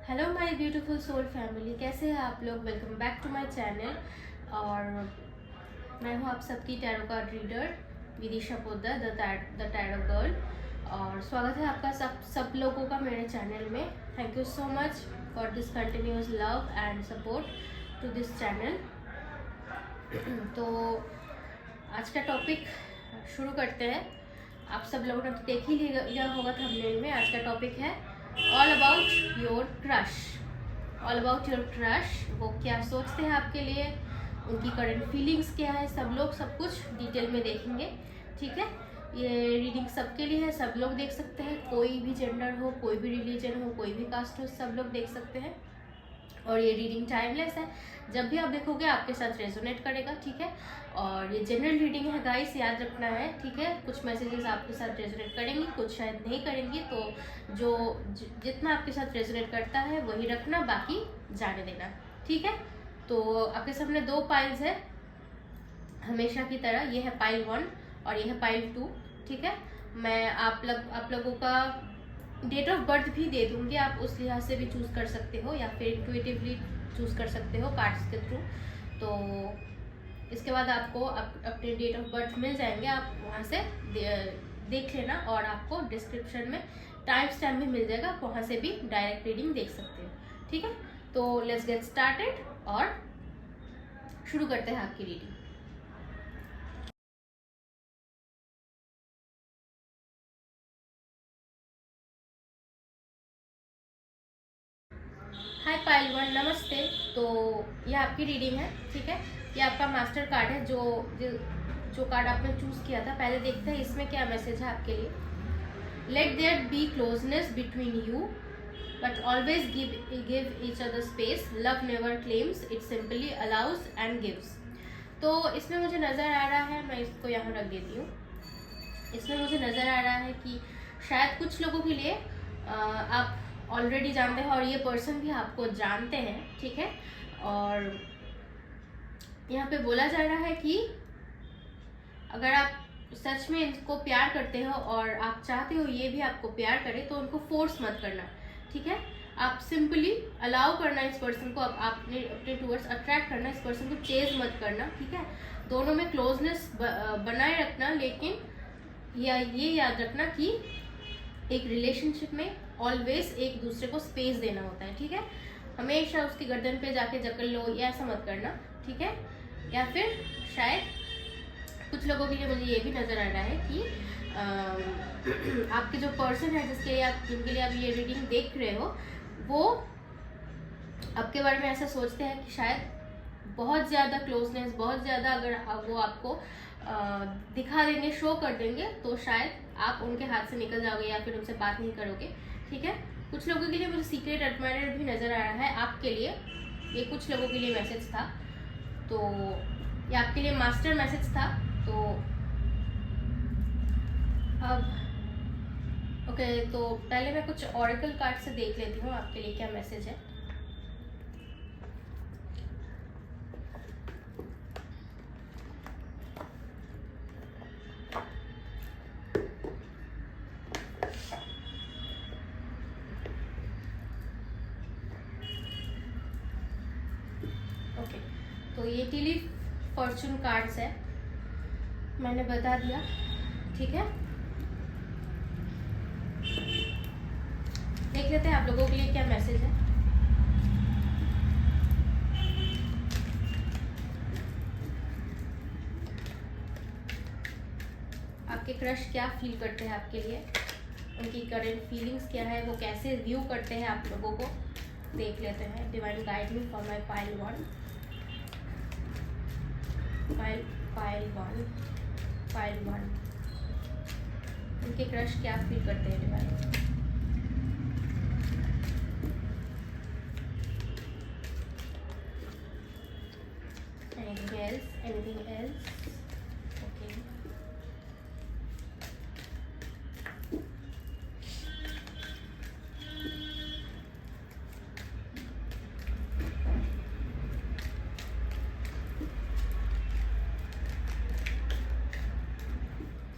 Hello my beautiful soul family, कैसे हैं आप लोग। Welcome back to my channel. और मैं हूं आप सबकी tarot card reader Vidisha Poddar, the tarot girl. और स्वागत है आपका सब लोगों का मेरे चैनल में। Thank you so much for this continuous love and support to this channel. तो आज का टॉपिक शुरू करते हैं। आप सब लोगों ने तो देख ही लिया होगा थंबनेल में। आज का टॉपिक है all about your crush. All about your crush, वो क्या सोचते हैं आपके लिए, उनकी करंट फीलिंग्स क्या है, सब कुछ डिटेल में देखेंगे। ठीक है, ये रीडिंग सबके लिए है, सब लोग देख सकते हैं। कोई भी जेंडर हो, कोई भी रिलीजन हो, कोई भी कास्ट हो, सब लोग देख सकते हैं। और ये रीडिंग टाइमलेस है, जब भी आप देखोगे आपके साथ रेजोनेट करेगा। ठीक है, और ये जनरल रीडिंग है गाइस, याद रखना है। ठीक है, कुछ मैसेजेस आपके साथ रेजोनेट करेंगी, कुछ शायद नहीं करेंगी। तो जो जितना आपके साथ रेजोनेट करता है वही रखना, बाकी जाने देना। ठीक है, तो आपके सामने दो पाइल्स है हमेशा की तरह। ये है पाइल 1 और ये है पाइल 2। ठीक है, मैं आप लोगों का डेट ऑफ बर्थ भी दे दूंगी, आप उस लिहाज से भी चूज कर सकते हो या फिर इंट्यूटिवली चूज कर सकते हो कार्ड्स के थ्रू। तो इसके बाद आपको अपने डेट ऑफ बर्थ मिल जाएंगे, आप वहाँ से देख लेना। और आपको डिस्क्रिप्शन में टाइम स्टैम्प भी मिल जाएगा, आप वहाँ से भी डायरेक्ट रीडिंग देख सकते हो। ठीक है, तो लेट्स गेट स्टार्टेड और शुरू करते हैं आपकी रीडिंग। हाय पाइल 1, नमस्ते। तो ये आपकी रीडिंग है। ठीक है, ये आपका मास्टर कार्ड है, जो कार्ड आपने चूज किया था। पहले देखते हैं इसमें क्या मैसेज है आपके लिए। Let there be closeness between you but always give each other space. Love never claims, it simply allows and gives. तो इसमें मुझे नज़र आ रहा है, मैं इसको यहाँ रख देती हूँ। इसमें मुझे नज़र आ रहा है कि शायद कुछ लोगों के लिए आप ऑलरेडी जानते हैं और ये पर्सन भी आपको जानते हैं। ठीक है, और यहाँ पे बोला जा रहा है कि अगर आप सच में इनको प्यार करते हो और आप चाहते हो ये भी आपको प्यार करे, तो उनको फोर्स मत करना। ठीक है, आप सिंपली अलाउ करना इस पर्सन को, आपने अपने टूवर्ड्स अट्रैक्ट करना, इस पर्सन को चेज मत करना। ठीक है, दोनों में क्लोजनेस बनाए रखना, लेकिन ये याद रखना कि एक रिलेशनशिप में ऑलवेज एक दूसरे को स्पेस देना होता है। ठीक है, हमेशा उसकी गर्दन पे जाके जकड़ लो, या ऐसा मत करना। ठीक है, या फिर शायद कुछ लोगों के लिए मुझे ये भी नज़र आ रहा है कि आपके जो पर्सन है जिनके लिए आप ये रीडिंग देख रहे हो, वो आपके बारे में ऐसा सोचते हैं कि शायद बहुत ज़्यादा क्लोजनेस, बहुत ज़्यादा अगर वो आपको दिखा देंगे, शो कर देंगे, तो शायद आप उनके हाथ से निकल जाओगे या फिर उनसे बात नहीं करोगे। ठीक है, कुछ लोगों के लिए मुझे सीक्रेट एडमायरर भी नज़र आ रहा है आपके लिए। ये कुछ लोगों के लिए मैसेज था, तो ये आपके लिए मास्टर मैसेज था। तो अब ओके, तो पहले मैं कुछ ऑरेकल कार्ड से देख लेती हूँ आपके लिए क्या मैसेज है। ओके, तो ये टिली फॉर्चून कार्ड्स है, मैंने बता दिया। ठीक है, देख लेते हैं आप लोगों के लिए क्या मैसेज है। आपके क्रश क्या फील करते हैं आपके लिए, उनकी करंट फीलिंग्स क्या है, वो कैसे व्यू करते हैं आप लोगों को, देख लेते हैं। Divine guide me for my pile 1। Pile 1, उनके क्रश क्या फील करते हैं divine. anything else? Okay.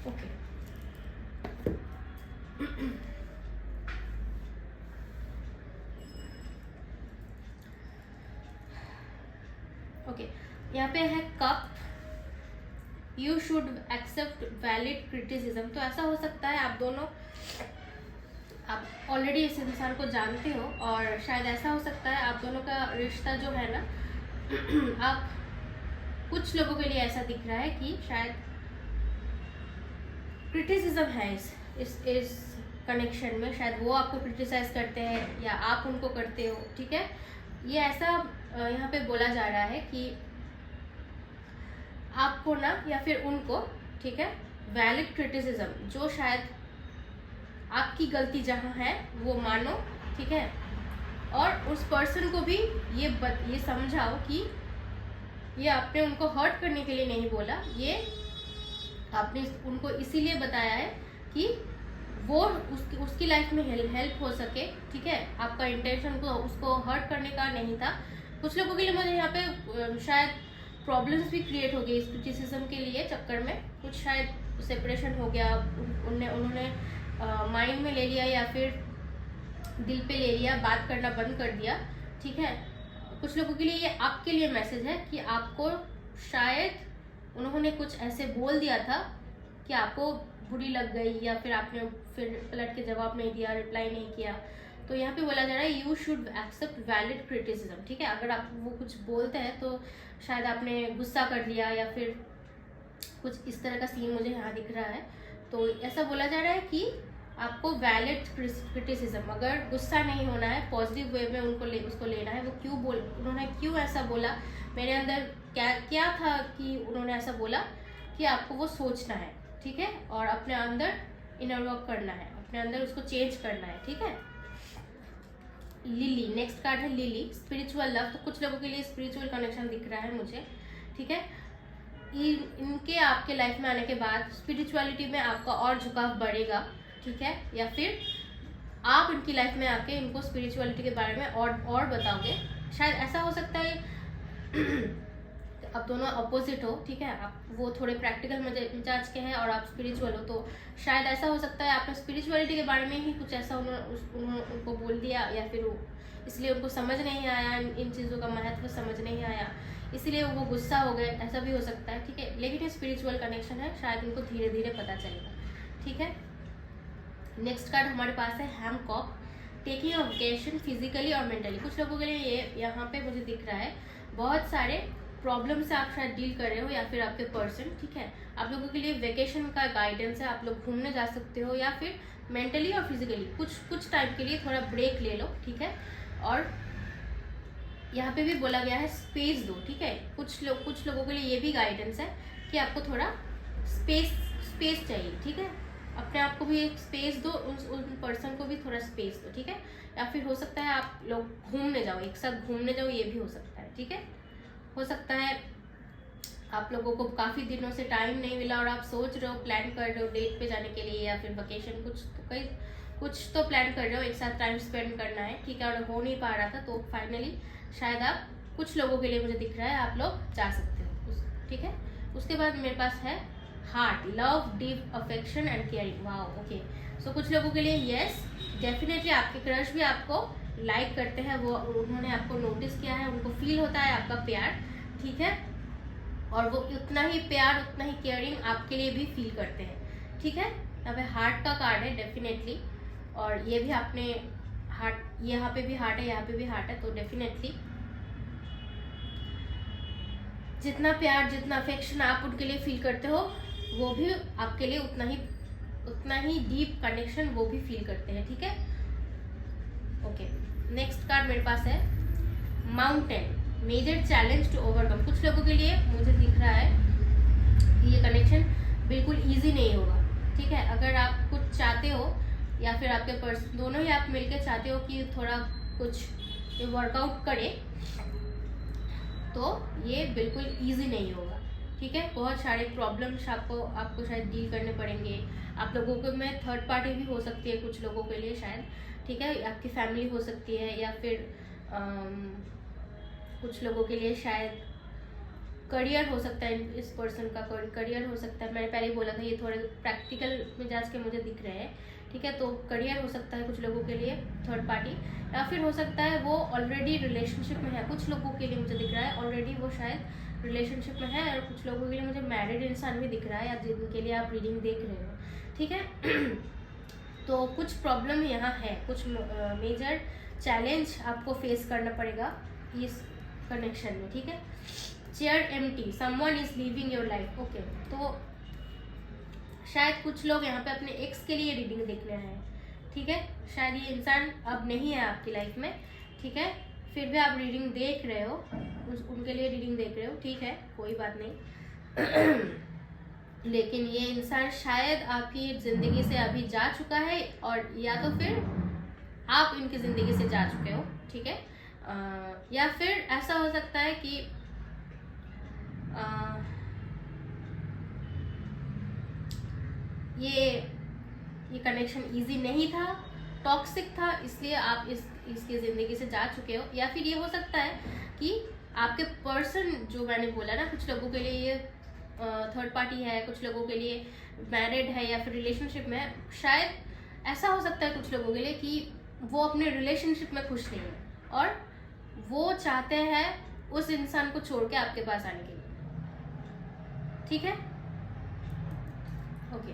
Okay. Okay, यहाँ पे है cup, you should accept valid criticism. तो ऐसा हो सकता है आप दोनों, आप ऑलरेडी इस इंसान को जानते हो और शायद ऐसा हो सकता है आप दोनों का रिश्ता जो है ना आप कुछ लोगों के लिए ऐसा दिख रहा है कि शायद क्रिटिसिज्म है इस कनेक्शन में, शायद वो आपको क्रिटिसाइज करते हैं या आप उनको करते हो, ठीक है। ये ऐसा यहाँ पे बोला जा रहा है कि आपको ना या फिर उनको, ठीक है, वैलिड क्रिटिसिज्म, जो शायद आपकी गलती जहाँ है वो मानो, ठीक है, और उस पर्सन को भी ये समझाओ कि ये आपने उनको हर्ट करने के लिए नहीं बोला, ये आपने उनको इसीलिए बताया है कि वो उसकी लाइफ में हेल्प हो सके, ठीक है। आपका इंटेंशन उसको हर्ट करने का नहीं था। कुछ लोगों के लिए मुझे यहाँ पे शायद प्रॉब्लम्स भी क्रिएट हो गई इस क्रिटिसिज्म के लिए चक्कर में, कुछ शायद सेपरेशन हो गया, उन्होंने माइंड में ले लिया या फिर दिल पे ले लिया, बात करना बंद कर दिया, ठीक है। कुछ लोगों के लिए ये आपके लिए मैसेज है कि आपको शायद उन्होंने कुछ ऐसे बोल दिया था कि आपको बुरी लग गई, या फिर आपने फिर पलट के जवाब नहीं दिया, रिप्लाई नहीं किया। तो यहाँ पे बोला जा रहा है you should accept valid criticism, ठीक है। अगर आप वो कुछ बोलते हैं तो शायद आपने गुस्सा कर लिया या फिर कुछ इस तरह का सीन मुझे यहाँ दिख रहा है। तो ऐसा बोला जा रहा है कि आपको वैलिड क्रिटिसिज्म, अगर गुस्सा नहीं होना है, पॉजिटिव वे में उसको लेना है। वो उन्होंने क्यों ऐसा बोला, मेरे अंदर क्या था कि उन्होंने ऐसा बोला, कि आपको वो सोचना है, ठीक है, और अपने अंदर इनर वर्क करना है, अपने अंदर उसको चेंज करना है, ठीक है। लिली, नेक्स्ट कार्ड है लिली, स्पिरिचुअल लव। तो कुछ लोगों के लिए स्पिरिचुअल कनेक्शन दिख रहा है मुझे, ठीक है। इनके आपके लाइफ में आने के बाद स्पिरिचुअलिटी में आपका और झुकाव बढ़ेगा, ठीक है, या फिर आप इनकी लाइफ में आके इनको स्पिरिचुअलिटी के बारे में और बताओगे। शायद ऐसा हो सकता है अब दोनों अपोजिट हो, ठीक है, आप वो थोड़े प्रैक्टिकल मिजाज के हैं और आप स्पिरिचुअल हो, तो शायद ऐसा हो सकता है आपने स्पिरिचुअलिटी के बारे में ही कुछ ऐसा उनको बोल दिया, या फिर इसलिए उनको समझ नहीं आया, इन चीज़ों का महत्व समझ नहीं आया, इसलिए वो गुस्सा हो गए, ऐसा भी हो सकता है, ठीक है। लेकिन ये स्पिरिचुअल कनेक्शन है, शायद इनको धीरे धीरे पता चलेगा, ठीक है। नेक्स्ट कार्ड हमारे पास है हैमकॉक, टेकिंग अ वेकेशन फिजिकली और मेंटली। कुछ लोगों के लिए ये यहाँ पे मुझे दिख रहा है बहुत सारे प्रॉब्लम से आप शायद डील कर रहे हो, या फिर आपके पर्सन, ठीक है। आप लोगों के लिए वेकेशन का गाइडेंस है, आप लोग घूमने जा सकते हो, या फिर मेंटली और फिजिकली कुछ टाइम के लिए थोड़ा ब्रेक ले लो, ठीक है। और यहाँ पे भी बोला गया है स्पेस दो, ठीक है। कुछ लोगों के लिए ये भी गाइडेंस है कि आपको थोड़ा स्पेस चाहिए, ठीक है। अपने आप को भी एक स्पेस दो, उन पर्सन को भी थोड़ा स्पेस दो, ठीक है। या फिर हो सकता है आप लोग घूमने जाओ, एक साथ घूमने जाओ, ये भी हो सकता है, ठीक है। हो सकता है आप लोगों को काफ़ी दिनों से टाइम नहीं मिला और आप सोच रहे हो, प्लान कर रहे हो डेट पे जाने के लिए, या फिर वेकेशन, कुछ तो प्लान कर रहे हो, एक साथ टाइम स्पेंड करना है, ठीक है, और हो नहीं पा रहा था, तो फाइनली शायद आप कुछ लोगों के लिए मुझे दिख रहा है आप लोग जा सकते हो, ठीक है। उसके बाद मेरे पास है heart, love, deep affection and caring. Wow, okay. So कुछ लोगों के लिए यस, डेफिनेटली आपके क्रश भी आपको लाइक करते हैं, वो उन्होंने आपको नोटिस किया है, उनको फील होता है आपका प्यार, ठीक है, और वो उतना ही प्यार, उतना ही केयरिंग आपके लिए भी फील करते हैं, ठीक है। यहाँ पे हार्ट का कार्ड है डेफिनेटली, और ये भी आपने हार्ट, यहाँ पे भी हार्ट है, यहाँ पे भी हार्ट है, तो डेफिनेटली जितना प्यार, जितना अफेक्शन आप उनके लिए फील करते हो, वो भी आपके लिए उतना ही डीप कनेक्शन वो भी फील करते हैं, ठीक है। ओके, नेक्स्ट कार्ड मेरे पास है mountain, major challenge to overcome. कुछ लोगों के लिए मुझे दिख रहा है कि ये कनेक्शन बिल्कुल इजी नहीं होगा, ठीक है। अगर आप कुछ चाहते हो, या फिर आपके पर्सन दोनों ही आप मिलकर चाहते हो कि थोड़ा कुछ वर्कआउट करे, तो ये बिल्कुल इजी नहीं होगा, ठीक है। बहुत सारे प्रॉब्लम्स आपको शायद डील करने पड़ेंगे। आप लोगों के में थर्ड पार्टी भी हो सकती है कुछ लोगों के लिए शायद, ठीक है, आपकी फैमिली हो सकती है, या फिर कुछ लोगों के लिए शायद करियर हो सकता है, इस पर्सन का करियर हो सकता है। मैंने पहले ही बोला था ये थोड़े प्रैक्टिकल मिजाज के मुझे दिख रहे हैं, ठीक है। तो करियर हो सकता है कुछ लोगों के लिए थर्ड पार्टी, या फिर हो सकता है वो ऑलरेडी रिलेशनशिप में है। कुछ लोगों के लिए मुझे दिख रहा है ऑलरेडी वो शायद रिलेशनशिप में है, और कुछ लोगों के लिए मुझे मैरिड इंसान भी दिख रहा है, या जिनके लिए आप रीडिंग देख रहे हो, ठीक है। तो कुछ प्रॉब्लम यहाँ है, कुछ मेजर चैलेंज आपको फेस करना पड़ेगा इस कनेक्शन में, ठीक है। Chair empty, someone is leaving your life. Okay, तो शायद कुछ लोग यहाँ पे अपने एक्स के लिए रीडिंग देखने आए हैं, ठीक है। शायद ये इंसान अब नहीं है आपकी लाइफ में, ठीक है। फिर भी आप रीडिंग देख रहे हो, उनके लिए रीडिंग देख रहे हो, ठीक है, कोई बात नहीं। लेकिन ये इंसान शायद आपकी ज़िंदगी से अभी जा चुका है, और या तो फिर आप इनकी ज़िंदगी से जा चुके हो, ठीक है। या फिर ऐसा हो सकता है कि ये कनेक्शन इजी नहीं था, टॉक्सिक था, इसलिए आप इसकी ज़िंदगी से जा चुके हो। या फिर ये हो सकता है कि आपके पर्सन, जो मैंने बोला ना, कुछ लोगों के लिए ये थर्ड पार्टी है, कुछ लोगों के लिए मैरिड है या फिर रिलेशनशिप में है। शायद ऐसा हो सकता है कुछ लोगों के लिए कि वो अपने रिलेशनशिप में खुश नहीं है और वो चाहते हैं उस इंसान को छोड़ के आपके पास आने के लिए, ठीक है। ओके,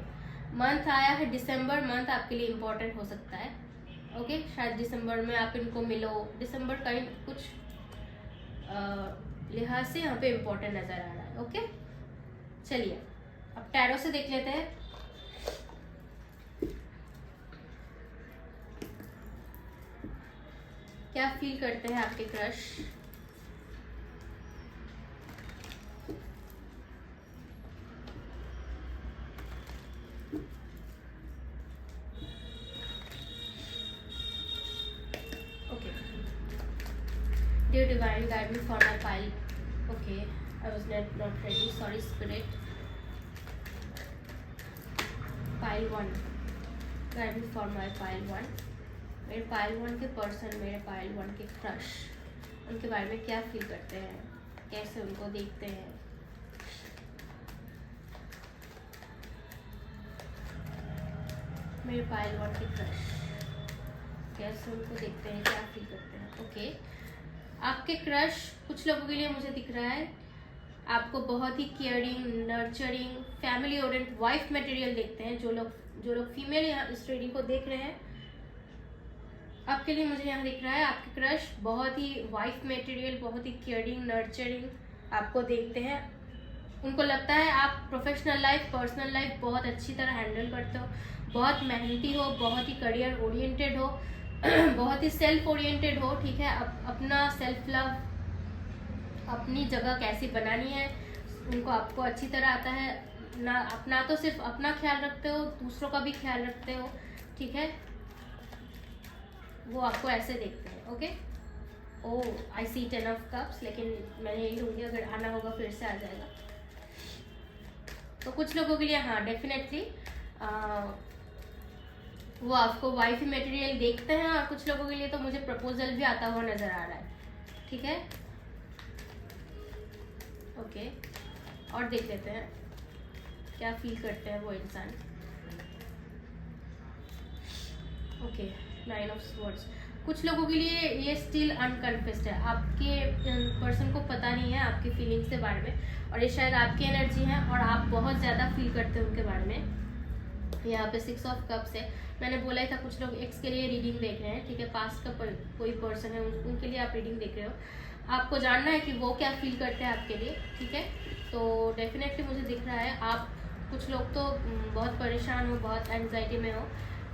मंथ आया है दिसंबर, मंथ आपके लिए इम्पोर्टेंट हो सकता है, ओके। शायद दिसंबर में आप इनको मिलो, दिसंबर का कुछ लिहाज से यहाँ पे इम्पोर्टेंट नज़र आ रहा है, ओके। चलिए अब टैरो से देख लेते हैं। क्या फील करते हैं आपके crush? Okay. Dear Divine, guide me for my pile. Okay, I was not ready. Sorry, Spirit. Pile 1. Guide me for my pile 1. मेरे पाइल 1 के पर्सन, मेरे पाइल 1 के क्रश, उनके बारे में क्या फील करते हैं, कैसे उनको देखते हैं। मेरे पाइल 1 के क्रश कैसे उनको देखते हैं, क्या फील करते हैं। ओके, आपके क्रश कुछ लोगों के लिए मुझे दिख रहा है आपको बहुत ही caring, nurturing, family oriented, wife material देखते हैं। जो लोग फीमेल यहाँ इस रीडिंग को देख रहे हैं, आपके लिए मुझे यहाँ दिख रहा है आपके क्रश बहुत ही वाइफ मटेरियल, बहुत ही केयरिंग, नर्चरिंग आपको देखते हैं। उनको लगता है आप प्रोफेशनल लाइफ, पर्सनल लाइफ बहुत अच्छी तरह हैंडल करते हो, बहुत मेहनती हो, बहुत ही करियर ओरिएंटेड हो, बहुत ही सेल्फ ओरिएंटेड हो, ठीक है। अपना सेल्फ लव, अपनी जगह कैसी बनानी है उनको आपको अच्छी तरह आता है ना। अपना तो सिर्फ अपना ख्याल रखते हो, दूसरों का भी ख्याल रखते हो, ठीक है। वो आपको ऐसे देखते हैं, okay. Oh, I see 10 of cups, लेकिन मैं यही लूँगी, अगर आना होगा फिर से आ जाएगा। तो कुछ लोगों के लिए हाँ डेफिनेटली वो आपको वाइफ मटेरियल देखते हैं, और कुछ लोगों के लिए तो मुझे प्रपोजल भी आता हुआ नज़र आ रहा है, ठीक है। ओके, और देख लेते हैं क्या फील करते हैं वो इंसान। ओके, 9 ऑफ स्वॉर्ड्स, कुछ लोगों के लिए ये स्टिल अनकन्फेस्ड है। आपके पर्सन को पता नहीं है आपकी फीलिंग्स के बारे में, और ये शायद आपकी एनर्जी है और आप बहुत ज़्यादा फील करते हैं उनके बारे में। यहाँ पे 6 ऑफ कप्स है। मैंने बोला ही था कुछ लोग एक्स के लिए रीडिंग देख रहे हैं, ठीक है। पास्ट का कोई पर्सन है, उनके लिए आप रीडिंग देख रहे हो। आपको जानना है कि वो क्या फील करते हैं आपके लिए, ठीक है। तो डेफिनेटली मुझे दिख रहा है आप कुछ लोग तो बहुत परेशान हो, बहुत एंग्जाइटी में हो,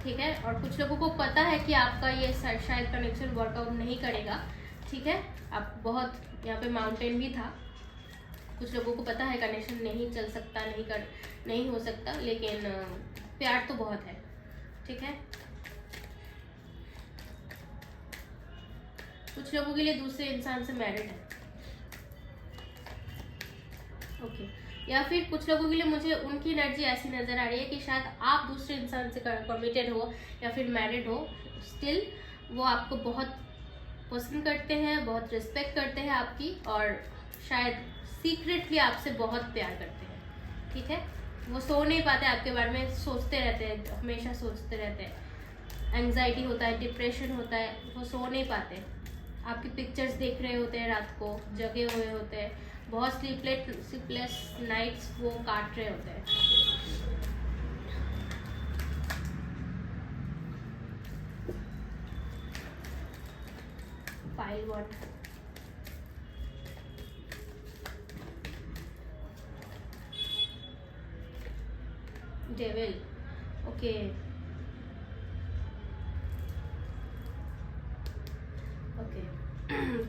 ठीक है। और कुछ लोगों को पता है कि आपका ये शायद कनेक्शन वर्कआउट नहीं करेगा, ठीक है। आप बहुत यहाँ पे माउंटेन भी था, कुछ लोगों को पता है कनेक्शन नहीं चल सकता, नहीं हो सकता, लेकिन प्यार तो बहुत है, ठीक है। कुछ लोगों के लिए दूसरे इंसान से मैरिड है, ओके। या फिर कुछ लोगों के लिए मुझे उनकी एनर्जी ऐसी नज़र आ रही है कि शायद आप दूसरे इंसान से कमिटेड हो या फिर मैरिड हो, स्टिल वो आपको बहुत पसंद करते हैं, बहुत रिस्पेक्ट करते हैं आपकी, और शायद सीक्रेटली आपसे बहुत प्यार करते हैं, ठीक है। वो सो नहीं पाते, आपके बारे में सोचते रहते हैं, हमेशा सोचते रहते हैं। एंग्जाइटी होता है, डिप्रेशन होता है, वो सो नहीं पाते। आपकी पिक्चर्स देख रहे होते हैं, रात को जगे हुए होते हैं, बहुत स्लीपलेस नाइट्स वो काट रहे होते हैं। File 1, devil. ओके,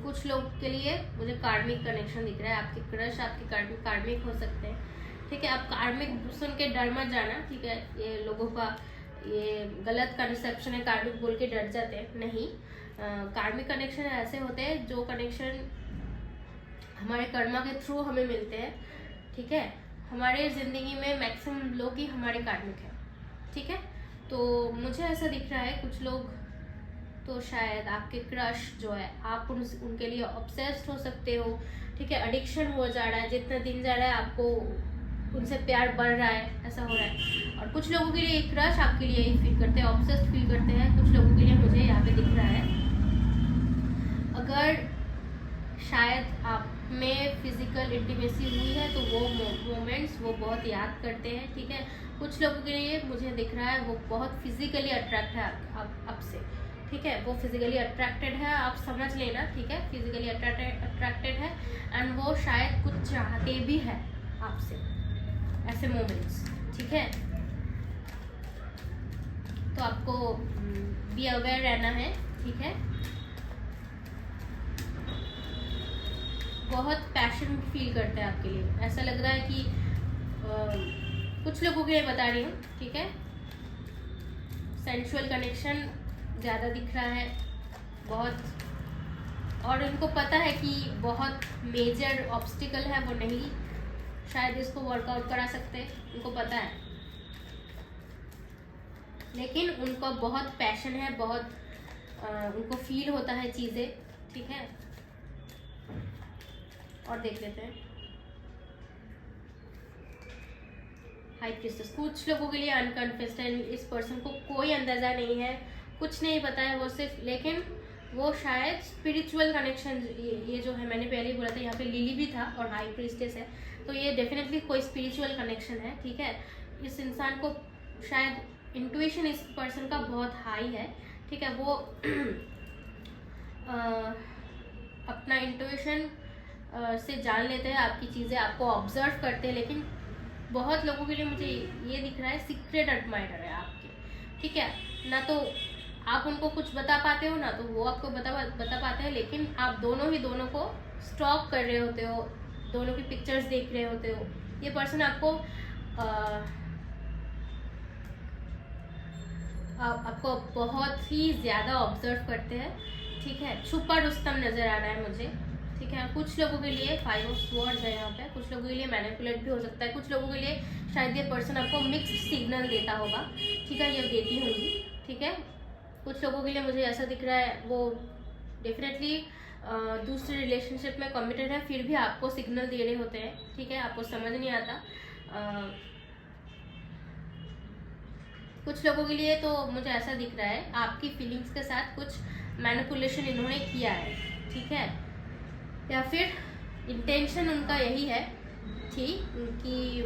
कुछ लोग के लिए मुझे कार्मिक कनेक्शन दिख रहा है। आपके क्रश आपके कार्मिक हो सकते हैं, ठीक है। आप कार्मिक सुन के डर मत जाना, ठीक है। ये लोगों का ये गलत कंसेप्शन है, कार्मिक बोल के डर जाते हैं, नहीं। कार्मिक कनेक्शन ऐसे होते हैं जो कनेक्शन हमारे कर्मा के थ्रू हमें मिलते हैं, ठीक है। हमारे जिंदगी में मैक्सिमम लोग ही हमारे कार्मिक हैं, ठीक है। तो मुझे ऐसा दिख रहा है कुछ लोग तो शायद आपके क्रश जो है, आप उनके लिए ऑब्सेस्ड हो सकते हो, ठीक है। एडिक्शन हो जा रहा है, जितना दिन जा रहा है आपको उनसे प्यार बढ़ रहा है, ऐसा हो रहा है। और कुछ लोगों के लिए क्रश आपके लिए ही फील करते हैं, ऑब्सेस्ड फील करते हैं। कुछ लोगों के लिए मुझे यहाँ पे दिख रहा है अगर शायद आप में फिजिकल इंटीमेसी हुई है तो वो मोमेंट्स वो बहुत याद करते हैं, ठीक है। कुछ लोगों के लिए मुझे दिख रहा है वो बहुत फिजिकली अट्रैक्ट है आपसे, ठीक है। वो फिजिकली अट्रैक्टेड है, आप समझ लेना, ठीक है। फिजिकली अट्रैक्टेड है एंड वो शायद कुछ चाहते भी है आपसे, ऐसे मोमेंट्स, ठीक है। तो आपको बी अवेयर रहना है, ठीक है। बहुत पैशन फील करते हैं आपके लिए, ऐसा लग रहा है कि कुछ लोगों के लिए बता रही हूँ, ठीक है। सेंसुअल कनेक्शन ज़्यादा दिख रहा है बहुत, और उनको पता है कि बहुत मेजर ऑब्स्टिकल है, वो नहीं शायद इसको वर्कआउट करा सकते, उनको पता है। लेकिन उनको बहुत पैशन है, बहुत उनको फील होता है चीज़ें, ठीक है। और देख लेते हैं हाई प्रीस्टेस। कुछ लोगों के लिए अनकन्फेस्ड है, इस पर्सन को कोई अंदाजा नहीं है, कुछ नहीं पता है वो सिर्फ, लेकिन वो शायद स्पिरिचुअल कनेक्शन, ये जो है मैंने पहले ही बोला था, यहाँ पे लिली भी था और हाई प्रीस्टेस है, तो ये डेफिनेटली कोई स्पिरिचुअल कनेक्शन है, ठीक है। इस इंसान को शायद इंट्यूशन इस पर्सन का बहुत हाई है, ठीक है। वो अपना इंट्यूशन से जान लेते हैं आपकी चीज़ें, आपको ऑब्जर्व करते हैं। लेकिन बहुत लोगों के लिए मुझे ये दिख रहा है सीक्रेट एडमायरर है आपके, ठीक है। ना तो आप उनको कुछ बता पाते हो, ना तो वो आपको बता पाते हैं, लेकिन आप दोनों को स्टॉक कर रहे होते हो, दोनों की पिक्चर्स देख रहे होते हो। ये पर्सन आपको बहुत ही ज़्यादा ऑब्जर्व करते हैं, ठीक है। छुपा रुस्तम नज़र आ रहा है मुझे, ठीक है। कुछ लोगों के लिए 5 ऑफ स्वॉर्ड्स है यहाँ पे, कुछ लोगों के लिए मैनिपुलेट भी हो सकता है, कुछ लोगों के लिए शायद ये पर्सन आपको मिक्स्ड सिग्नल देता होगा, ठीक है, ये देती होंगी, ठीक है। कुछ लोगों के लिए मुझे ऐसा दिख रहा है वो डेफिनेटली दूसरे रिलेशनशिप में कमिटेड है, फिर भी आपको सिग्नल दे रहे होते हैं, ठीक है। आपको समझ नहीं आता। कुछ लोगों के लिए तो मुझे ऐसा दिख रहा है आपकी फीलिंग्स के साथ कुछ मैनिपुलेशन इन्होंने किया है, ठीक है। या फिर इंटेंशन उनका यही है थी कि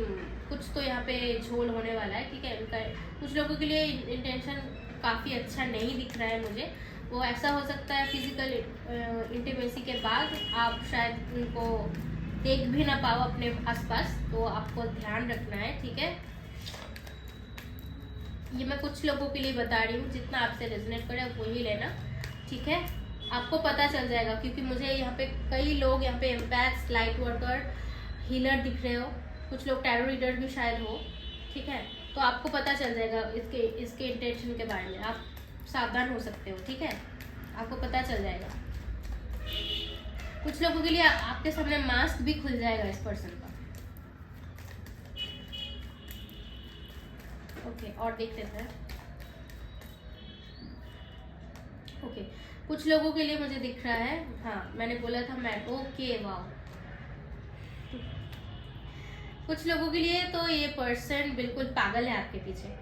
कुछ तो यहाँ पे झोल होने वाला है, ठीक है। उनका कुछ लोगों के लिए इंटेंशन काफ़ी अच्छा नहीं दिख रहा है मुझे। वो ऐसा हो सकता है फिजिकल इंटीमेसी के बाद आप शायद उनको देख भी ना पाओ अपने आसपास, तो आपको ध्यान रखना है, ठीक है। ये मैं कुछ लोगों के लिए बता रही हूँ, जितना आपसे रेजोनेट करे वही लेना, ठीक है। आपको पता चल जाएगा, क्योंकि मुझे यहाँ पे कई लोग यहाँ पे एम्पैथ्स, लाइट वर्कर, हीलर दिख रहे हो, कुछ लोग टैरो रीडर भी शायद हो, ठीक है। तो आपको पता चल जाएगा इसके इंटेंशन के बारे में, आप सावधान हो सकते हो, ठीक है। आपको पता चल जाएगा। कुछ लोगों के लिए आपके सामने मास्क भी खुल जाएगा इस पर्सन का, ओके। और देख लेते हैं, ओके। कुछ लोगों के लिए मुझे दिख रहा है, हाँ मैंने बोला था मैं, ओके वाह, कुछ लोगों के लिए तो ये पर्सन बिल्कुल पागल है आपके पीछे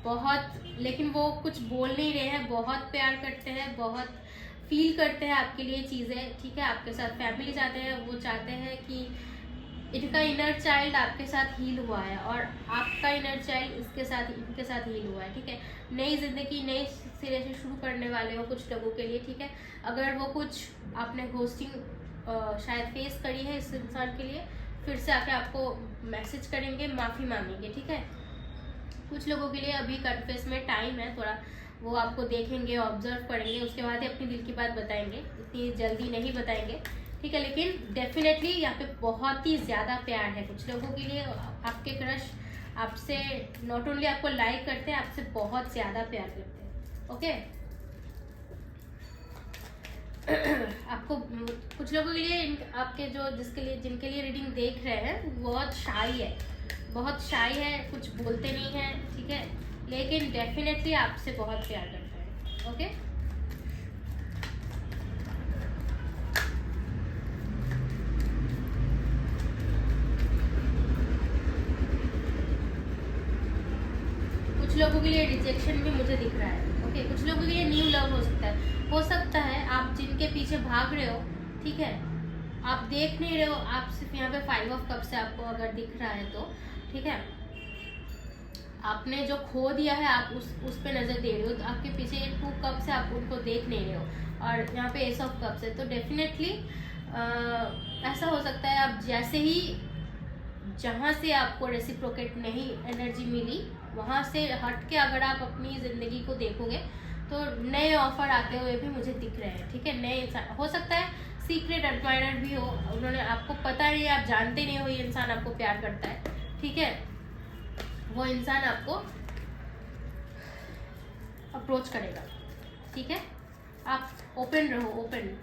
बहुत, लेकिन वो कुछ बोल नहीं रहे हैं, बहुत प्यार करते हैं, बहुत फील करते हैं आपके लिए चीज़ें, ठीक है। आपके साथ फैमिली चाहते हैं, वो चाहते हैं कि इनका इनर चाइल्ड आपके साथ हील हुआ है और आपका इनर चाइल्ड इनके साथ हील हुआ है, ठीक है। नई जिंदगी नई सिरे से शुरू करने वाले हो कुछ लोगों के लिए, ठीक है। अगर वो कुछ आपने घोस्टिंग शायद फेस करी है इस इंसान के लिए, फिर से आके आपको मैसेज करेंगे, माफ़ी मांगेंगे, ठीक है। कुछ लोगों के लिए अभी कन्फेस में टाइम है थोड़ा, वो आपको देखेंगे, ऑब्जर्व करेंगे, उसके बाद ही अपनी दिल की बात बताएंगे, इतनी जल्दी नहीं बताएंगे, ठीक है। लेकिन डेफिनेटली यहाँ पे बहुत ही ज़्यादा प्यार है कुछ लोगों के लिए। आपके क्रश आपसे नॉट ओनली आपको लाइक करते हैं, आपसे बहुत ज़्यादा प्यार करते हैं, ओके। आपको कुछ लोगों के लिए आपके जो जिनके लिए रीडिंग देख रहे हैं बहुत शाई है, कुछ बोलते नहीं है, ठीक है, लेकिन डेफिनेटली आपसे बहुत प्यार करता है, ओके। कुछ लोगों के लिए रिजेक्शन भी मुझे दिख रहा है, ओके। कुछ लोगों के लिए न्यू लव हो सकता है आप जिनके पीछे भाग रहे हो, ठीक है, आप देख नहीं रहे हो, आप सिर्फ यहाँ पे 5 ऑफ कप से आपको अगर दिख रहा है तो, ठीक है, आपने जो खो दिया है आप उस पे नज़र दे रहे हो, तो आपके पीछे 2 कप से आप उनको देख नहीं रहे हो और यहाँ पे एस ऑफ कप है, तो डेफिनेटली ऐसा हो सकता है आप जैसे ही जहाँ से आपको रेसिप्रोकेट नहीं एनर्जी मिली वहाँ से हट के अगर आप अपनी ज़िंदगी को देखोगे तो नए ऑफर आते हुए भी मुझे दिख रहे हैं, ठीक है। नए इंसान हो सकता है, सीक्रेट एडमायरर भी हो, उन्होंने आपको पता नहीं, आप जानते नहीं हो ये इंसान आपको प्यार करता है, ठीक है। वो इंसान आपको अप्रोच करेगा, ठीक है। आप ओपन रहो, ओपन,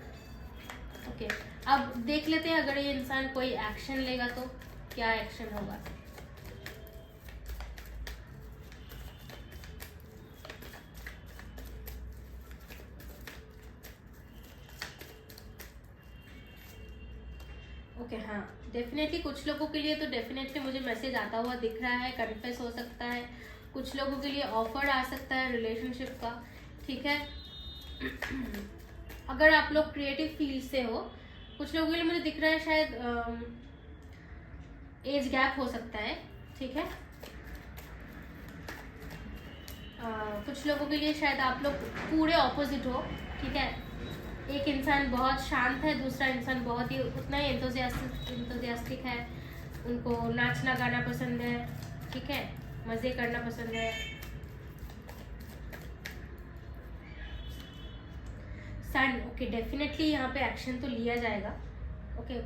ओके। अब देख लेते हैं अगर ये इंसान कोई एक्शन लेगा तो क्या एक्शन होगा। ओके, हाँ, डेफिनेटली कुछ लोगों के लिए तो डेफिनेटली मुझे मैसेज आता हुआ दिख रहा है, कन्फेस हो सकता है, कुछ लोगों के लिए ऑफर आ सकता है रिलेशनशिप का, ठीक है। अगर आप लोग क्रिएटिव फील्ड से हो, कुछ लोगों के लिए मुझे दिख रहा है शायद एज गैप हो सकता है, ठीक है। कुछ लोगों के लिए शायद आप लोग पूरे ऑपोजिट हो, ठीक है। एक इंसान बहुत शांत है, दूसरा इंसान बहुत ही उतना ही एंथुसियास्टिक है, उनको नाचना गाना पसंद है, ठीक है, मज़े करना पसंद है। सन, ओके, डेफिनेटली यहाँ पे एक्शन तो लिया जाएगा, ओके।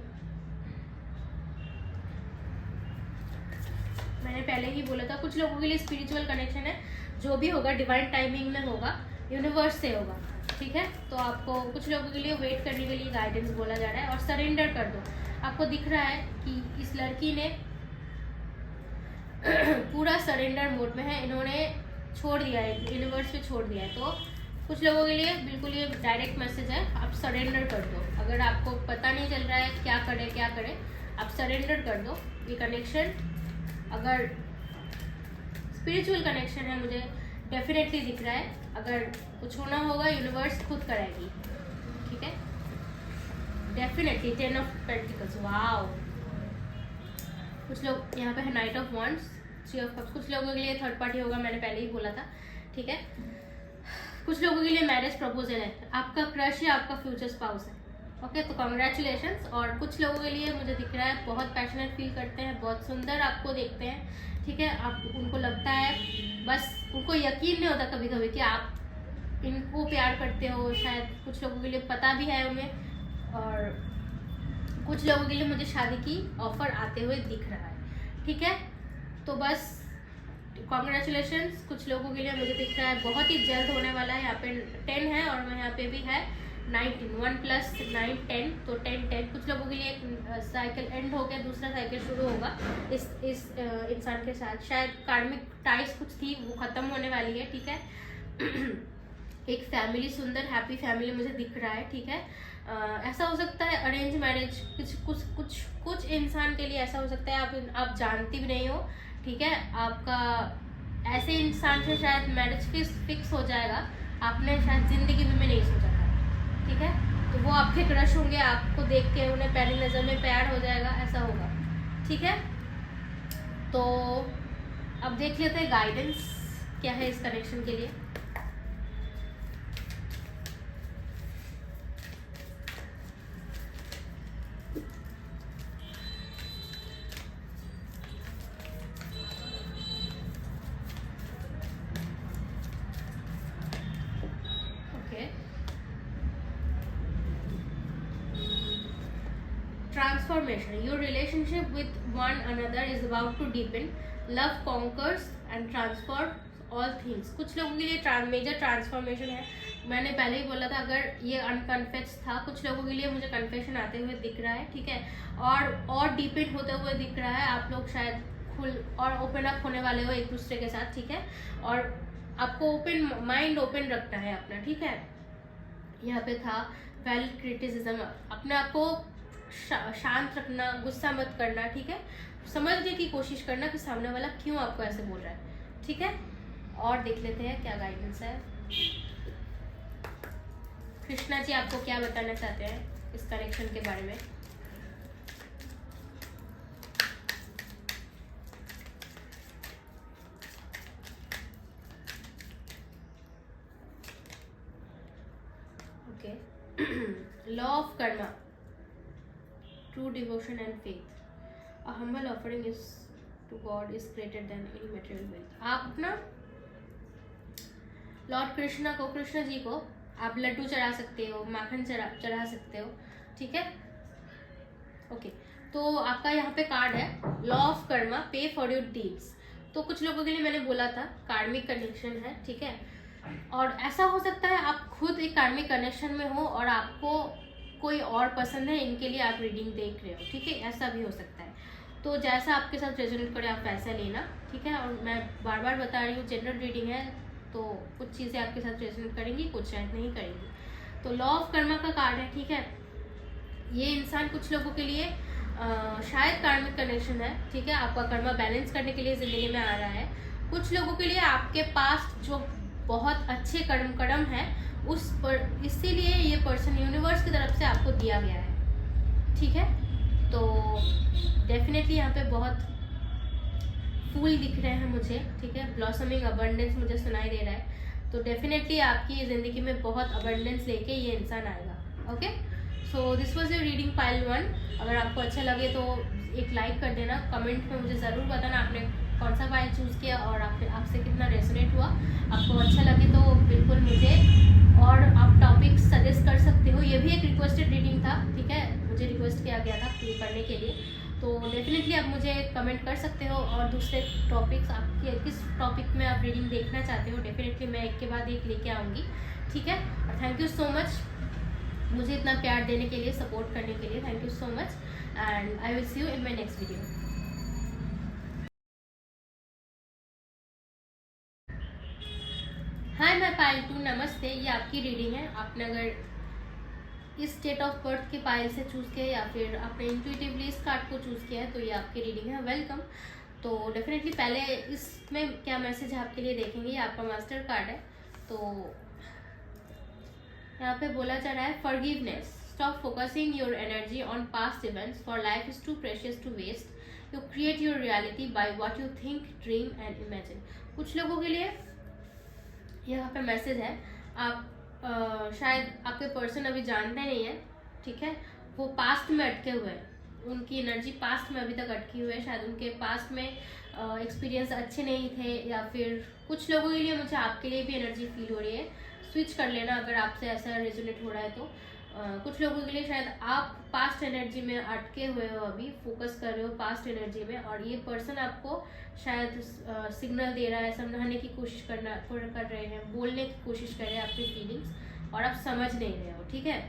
मैंने पहले ही बोला था कुछ लोगों के लिए स्पिरिचुअल कनेक्शन है, जो भी होगा डिवाइन टाइमिंग में होगा, यूनिवर्स से होगा, ठीक है। तो आपको कुछ लोगों के लिए वेट करने के लिए गाइडेंस बोला जा रहा है और सरेंडर कर दो। आपको दिख रहा है कि इस लड़की ने पूरा सरेंडर मोड में है, इन्होंने छोड़ दिया है, यूनिवर्स पे छोड़ दिया है। तो कुछ लोगों के लिए बिल्कुल ये डायरेक्ट मैसेज है, आप सरेंडर कर दो। अगर आपको पता नहीं चल रहा है क्या करें, आप सरेंडर कर दो। ये कनेक्शन अगर स्पिरिचुअल कनेक्शन है मुझे डेफिनेटली दिख रहा है, अगर कुछ होना होगा यूनिवर्स खुद कराएगी, ठीक है, डेफिनेटली। 10 of pentacles, wow. कुछ लोग यहाँ पे है night of wands, 3 of cups. कुछ लोगों के लिए थर्ड पार्टी होगा, मैंने पहले ही बोला था, ठीक है। कुछ लोगों के लिए मैरिज प्रपोजल है, आपका क्रश या आपका फ्यूचर स्पाउस है, ओके, तो कॉन्ग्रेचुलेशंस। और कुछ लोगों के लिए मुझे दिख रहा है बहुत पैशनेट फील करते हैं, बहुत सुंदर आपको देखते हैं, ठीक है। आप उनको लगता है, बस उनको यकीन नहीं होता कभी कभी कि आप इनको प्यार करते हो, शायद कुछ लोगों के लिए पता भी है उन्हें। और कुछ लोगों के लिए मुझे शादी की ऑफर आते हुए दिख रहा है, ठीक है। तो बस कॉन्ग्रेचुलेशंस। कुछ लोगों के लिए मुझे दिख रहा है बहुत ही जल्द होने वाला है। यहाँ पे 10 है और मैं यहाँ पे भी है 19, 1 + 9 10, तो 10। कुछ लोगों के लिए एक साइकिल एंड हो गया, दूसरा साइकिल शुरू होगा इस इंसान के साथ। शायद कार्मिक टाइज कुछ थी, वो ख़त्म होने वाली है, ठीक है। एक फैमिली, सुंदर हैप्पी फैमिली मुझे दिख रहा है, ठीक है। ऐसा हो सकता है अरेंज मैरिज, कुछ इंसान के लिए ऐसा हो सकता है आप जानती भी नहीं हो, ठीक है। आपका ऐसे इंसान से शायद मैरिज फिक्स हो जाएगा, आपने शायद जिंदगी में नहीं सोचा था, ठीक है। तो वो आपके क्रश होंगे, आपको देख के उन्हें पहली नज़र में प्यार हो जाएगा, ऐसा होगा, ठीक है। तो अब देख लेते हैं गाइडेंस क्या है इस कनेक्शन के लिए। Transformation. Your relationship with one another is about to deepen. Love conquers and transforms all things. कुछ लोगों के लिए मेजर ट्रांसफॉर्मेशन है। मैंने पहले ही बोला था, अगर ये अनकन्फेस था, कुछ लोगों के लिए मुझे कन्फेशन आते हुए दिख रहा है, ठीक है। और डीपन होते हुए दिख रहा है। आप लोग शायद खुल और ओपन अप होने वाले हो एक दूसरे के साथ, ठीक है। और आपको माइंड ओपन रखना है अपना, ठीक है। यहाँ पे था वैलिड क्रिटिसिज्म, अपने आप को शांत रखना, गुस्सा मत करना, ठीक है। समझने की कोशिश करना कि सामने वाला क्यों आपको ऐसे बोल रहा है, ठीक है। और देख लेते हैं क्या गाइडेंस है। कृष्णा जी आपको क्या बताना चाहते हैं इस कनेक्शन के बारे में। Okay law of Karma, true devotion and faith. A humble offering is to God is greater than any material wealth. आप ना लॉर्ड कृष्णा को, कृष्ण जी को आप लड्डू चढ़ा सकते हो, माखन चढ़ा सकते हो, ठीक है। ओके तो आपका यहाँ पे कार्ड है लॉ ऑफ कर्मा, पे फॉर योर डीड्स। तो कुछ लोगों के लिए मैंने बोला था कार्मिक कनेक्शन है, ठीक है। और ऐसा हो सकता है आप खुद एक कार्मिक कनेक्शन में हो और आपको कोई और पसंद है, इनके लिए आप रीडिंग देख रहे हो, ठीक है। ऐसा भी हो सकता है। तो जैसा आपके साथ रेजोनेट करे आप वैसा लेना, ठीक है। और मैं बार बार बता रही हूँ जनरल रीडिंग है, तो कुछ चीज़ें आपके साथ रेजोनेट करेंगी, कुछ शायद नहीं करेंगी। तो लॉ ऑफ कर्मा का कार्ड है, ठीक है। ये इंसान कुछ लोगों के लिए शायद कार्मिक कनेक्शन है, ठीक है। आपका कर्मा बैलेंस करने के लिए ज़िंदगी में आ रहा है। कुछ लोगों के लिए आपके पास जो बहुत अच्छे कर्म है उस पर, इसीलिए ये पर्सन यूनिवर्स की तरफ से आपको दिया गया है, ठीक है। तो डेफिनेटली यहाँ पे बहुत फूल दिख रहे हैं मुझे, ठीक है। ब्लॉसमिंग अबंडेंस मुझे सुनाई दे रहा है। तो डेफिनेटली आपकी ज़िंदगी में बहुत अबंडेंस लेके ये इंसान आएगा। Okay so this was your reading pile 1। अगर आपको अच्छा लगे तो एक लाइक कर देना, कमेंट में मुझे ज़रूर बताना आपने कौन सा फाइल चूज़ किया और आपसे कितना रेजोनेट हुआ। आपको अच्छा लगे तो बिल्कुल मुझे और आप टॉपिक सजेस्ट कर सकते हो। ये भी एक रिक्वेस्टेड रीडिंग था, ठीक है। मुझे रिक्वेस्ट किया गया था ये करने के लिए, तो डेफिनेटली आप मुझे कमेंट कर सकते हो। और दूसरे टॉपिक्स आपके किस टॉपिक में आप रीडिंग देखना चाहते हो, डेफिनेटली मैं एक के बाद एक लेके आऊँगी, ठीक है। और थैंक यू सो मच मुझे इतना प्यार देने के लिए, सपोर्ट करने के लिए। Thank you so much and I will see you in my next video. Hi मैं पायल 2, नमस्ते। ये आपकी रीडिंग है। आपने अगर इस डेट ऑफ बर्थ के पायल से चूज़ किया या फिर आपने इंट्यूटिवली इस कार्ड को चूज़ किया है तो ये आपकी रीडिंग है। वेलकम। तो डेफिनेटली पहले इसमें क्या मैसेज है आपके लिए देखेंगे। ये आपका मास्टर कार्ड है। तो यहाँ पे बोला जा रहा है forgiveness, stop focusing your energy on past events, for life is too precious to waste, you create your reality by what you think, dream and imagine. कुछ लोगों के लिए यहाँ पे मैसेज है, आप शायद आपके पर्सन अभी जानते नहीं है, ठीक है। वो पास्ट में अटके हुए हैं, उनकी एनर्जी पास्ट में अभी तक अटकी हुई है। शायद उनके पास्ट में एक्सपीरियंस अच्छे नहीं थे, या फिर कुछ लोगों के लिए मुझे आपके लिए भी एनर्जी फील हो रही है। स्विच कर लेना अगर आपसे ऐसा रेजोनेट हो रहा है तो। कुछ लोगों के लिए शायद आप पास्ट एनर्जी में अटके हुए हो, अभी फोकस कर रहे हो पास्ट एनर्जी में, और ये पर्सन आपको शायद सिग्नल दे रहा है, समझाने की कोशिश कर रहे हैं, बोलने की कोशिश कर रहे हैं अपनी फीलिंग्स, और आप समझ नहीं रहे हो, ठीक है।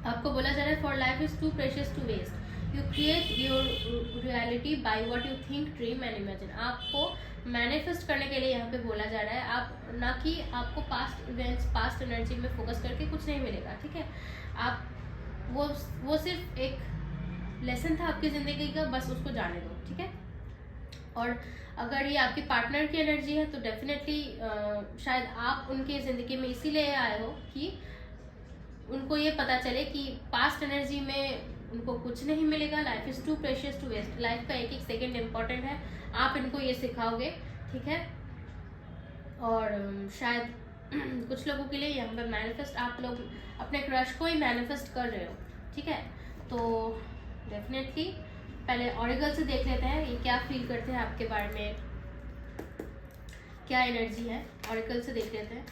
आपको बोला जा रहा है for life is too precious to waste, you create your reality by what you think, dream and imagine. आपको मैनिफेस्ट करने के लिए यहाँ पे बोला जा रहा है, आप ना कि आपको पास्ट इवेंट्स, पास्ट एनर्जी में फोकस करके कुछ नहीं मिलेगा, ठीक है। आप वो सिर्फ एक लेसन था आपकी ज़िंदगी का, बस उसको जाने दो, ठीक है। और अगर ये आपके पार्टनर की एनर्जी है तो डेफिनेटली शायद आप उनकी ज़िंदगी में इसीलिए आए हो कि उनको ये पता चले कि पास्ट एनर्जी में उनको कुछ नहीं मिलेगा, life is too precious to waste, life का एक एक सेकेंड इम्पॉर्टेंट है, आप इनको ये सिखाओगे, ठीक है। और शायद कुछ लोगों के लिए यहाँ पे मैनिफेस्ट, आप लोग अपने क्रश को ही मैनिफेस्ट कर रहे हो, ठीक है। तो डेफिनेटली पहले ऑरिकल से देख लेते हैं ये क्या फील करते हैं आपके बारे में, क्या एनर्जी है। ऑरिकल से देख लेते हैं।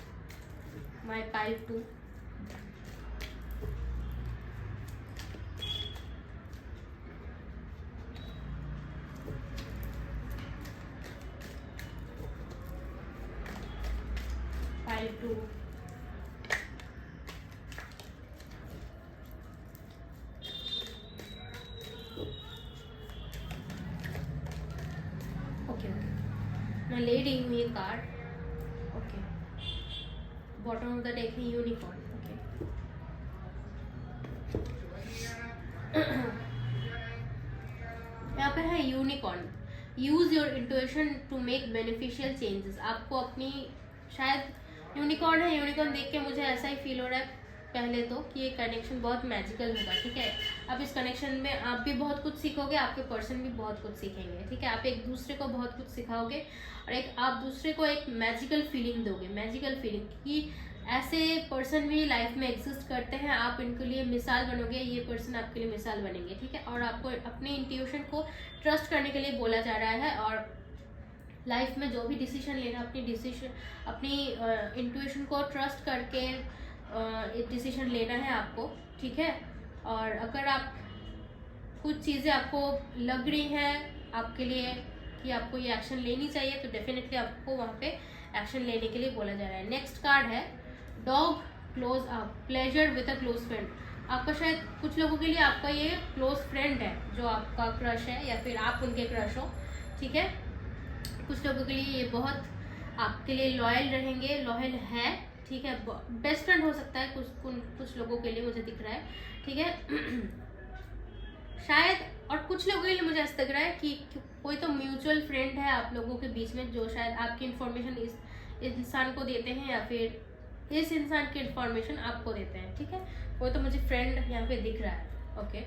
My pile 2, pile 2, okay. मैं ले रही हूँ ये card, okay. Bottom of the deck है यूनिकॉर्न, ओके। यहाँ पे है unicorn. Use your intuition to make beneficial changes. आपको अपनी, शायद यूनिकॉर्न है, यूनिकॉर्न देख के मुझे ऐसा ही फील हो रहा है पहले तो कि ये कनेक्शन बहुत मैजिकल होगा, ठीक है। अब इस कनेक्शन में आप भी बहुत कुछ सीखोगे, आपके पर्सन भी बहुत कुछ सीखेंगे, ठीक है। आप एक दूसरे को बहुत कुछ सिखाओगे और एक आप दूसरे को एक मैजिकल फीलिंग दोगे, मैजिकल फीलिंग कि ऐसे पर्सन भी लाइफ में एग्जिस्ट करते हैं, आप इनके लिए मिसाल बनोगे, ये पर्सन आपके लिए मिसाल बनेंगे, ठीक है। और आपको अपनी इंट्यूशन को ट्रस्ट करने के लिए बोला जा रहा है, और लाइफ में जो भी डिसीजन लेना, अपनी इंट्यूशन को ट्रस्ट करके डिसीजन लेना है आपको, ठीक है। और अगर आप कुछ चीज़ें आपको लग रही हैं आपके लिए कि आपको ये एक्शन लेनी चाहिए, तो डेफिनेटली आपको वहाँ पे एक्शन लेने के लिए बोला जा रहा है। नेक्स्ट कार्ड है dog close up, pleasure with a close friend. आपका शायद कुछ लोगों के लिए आपका ये क्लोज फ्रेंड है जो आपका क्रश है, या फिर आप उनके क्रश हो, ठीक है। कुछ लोगों के लिए ये बहुत आपके लिए लॉयल रहेंगे, लॉयल है, ठीक है। बेस्ट फ्रेंड हो सकता है कुछ लोगों के लिए, मुझे दिख रहा है, ठीक है। शायद और कुछ लोगों के लिए मुझे ऐसा लग रहा है कि कोई तो म्यूचुअल फ्रेंड है आप लोगों के बीच में, जो शायद आपकी इन्फॉर्मेशन इस इंसान को देते हैं, या फिर इस इंसान की इन्फॉर्मेशन आपको देते हैं, ठीक है। वो तो मुझे फ्रेंड यहाँ पे दिख रहा है, okay.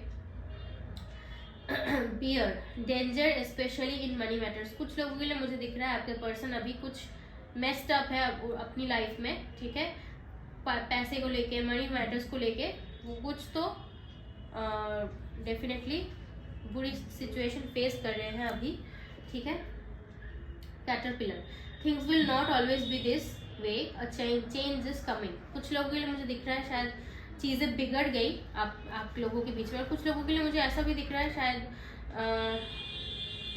Bear, danger specially in money matters. कुछ लोगों के लिए मुझे दिख रहा है आपके पर्सन अभी कुछ मेस्ड अप है अपनी लाइफ में, ठीक है। पैसे को लेके, मनी मैटर्स को लेके वो कुछ तो डेफिनेटली बुरी सिचुएशन फेस कर रहे हैं अभी, ठीक है। Caterpillar, things will not always be this way, a change is coming. कुछ लोगों के लिए मुझे दिख रहा है शायद चीज़ें बिगड़ गई आप लोगों के बीच में, और कुछ लोगों के लिए मुझे ऐसा भी दिख रहा है शायद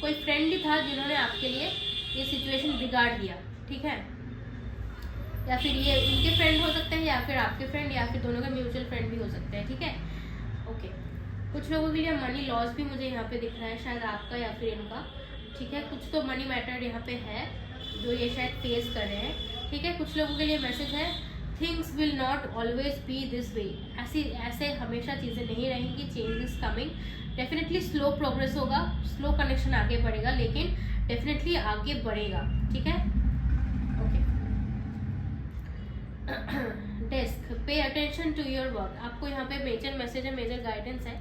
कोई फ्रेंड ही था जिन्होंने आपके लिए ये सिचुएशन बिगाड़ दिया, ठीक है। या फिर ये इनके फ्रेंड हो सकते हैं, या फिर आपके फ्रेंड, या फिर दोनों के म्यूचुअल फ्रेंड भी हो सकते हैं, ठीक है, ओके। कुछ लोगों के लिए मनी लॉस भी मुझे यहाँ पे दिख रहा है, शायद आपका या फिर इनका, ठीक है। कुछ तो मनी मैटर यहाँ पे है जो ये शायद फेस कर रहे हैं, ठीक है। कुछ लोगों के लिए मैसेज है things will not always be this way, ऐसे हमेशा चीज़ें नहीं रहेंगी, change is coming. Definitely slow progress होगा, स्लो कनेक्शन आगे बढ़ेगा, लेकिन डेफिनेटली आगे बढ़ेगा, ठीक है, okay. Desk, pay attention to your work. आपको यहाँ पे मेजर मैसेज है, मेजर गाइडेंस है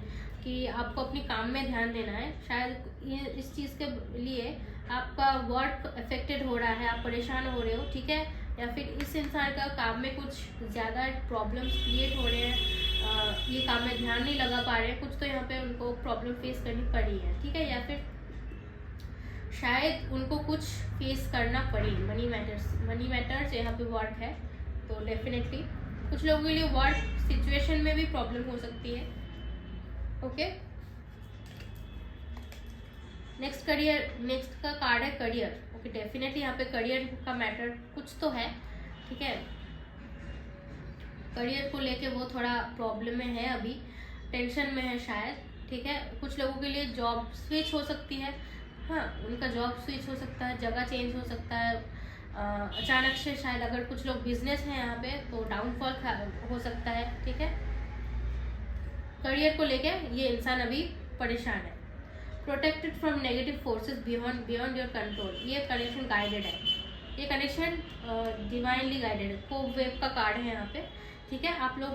कि आपको अपनी काम में ध्यान देना है। शायद इस चीज़ के लिए आपका वर्क अफेक्टेड हो रहा है, आप परेशान हो रहे हो, ठीक है। या फिर इस इंसान का काम में कुछ ज़्यादा प्रॉब्लम्स क्रिएट हो रहे हैं, ये काम में ध्यान नहीं लगा पा रहे हैं, कुछ तो यहाँ पे उनको प्रॉब्लम फेस करनी पड़ी है, ठीक है। या फिर शायद उनको कुछ फेस करना पड़ी, मनी मैटर्स यहाँ पे वर्क है, तो डेफिनेटली कुछ लोगों के लिए वर्क सिचुएशन में भी प्रॉब्लम हो सकती है, ओके। नेक्स्ट करियर, नेक्स्ट का कार्ड है करियर, ओके। डेफिनेटली यहाँ पे करियर का मैटर कुछ तो है, ठीक है। करियर को लेके वो थोड़ा प्रॉब्लम में है, अभी टेंशन में है शायद, ठीक है। कुछ लोगों के लिए जॉब स्विच हो सकती है, हाँ उनका जॉब स्विच हो सकता है, जगह चेंज हो सकता है, अचानक से शायद अगर कुछ लोग बिजनेस हैं यहाँ पे तो डाउनफॉल हो सकता है, ठीक है। करियर को लेके ये इंसान अभी परेशान है। Protected from negative forces beyond your control, ये कनेक्शन गाइडेड है, ये कनेक्शन डिवाइनली गाइडेड है। कोब वेव का कार्ड है यहाँ पे, ठीक है। आप लोग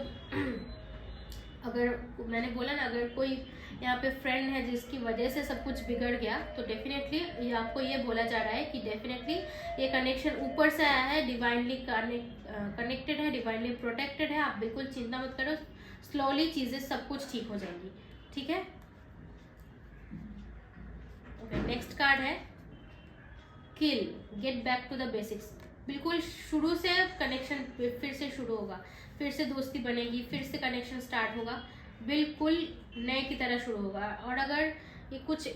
अगर मैंने बोला ना, अगर कोई यहाँ पे फ्रेंड है जिसकी वजह से सब कुछ बिगड़ गया, तो डेफिनेटली आपको ये बोला जा रहा है कि डेफिनेटली ये कनेक्शन ऊपर से आया है, डिवाइनली कनेक्टेड है, डिवाइनली प्रोटेक्टेड है। आप बिल्कुल चिंता मत करो, स्लोली चीजें सब कुछ ठीक हो जाएंगी, ठीक है। ओके, नेक्स्ट कार्ड है kill, get back to the basics. बिल्कुल शुरू से कनेक्शन फिर से शुरू होगा, फिर से दोस्ती बनेगी, फिर से कनेक्शन स्टार्ट होगा, बिल्कुल नए की तरह शुरू होगा। और अगर ये कुछ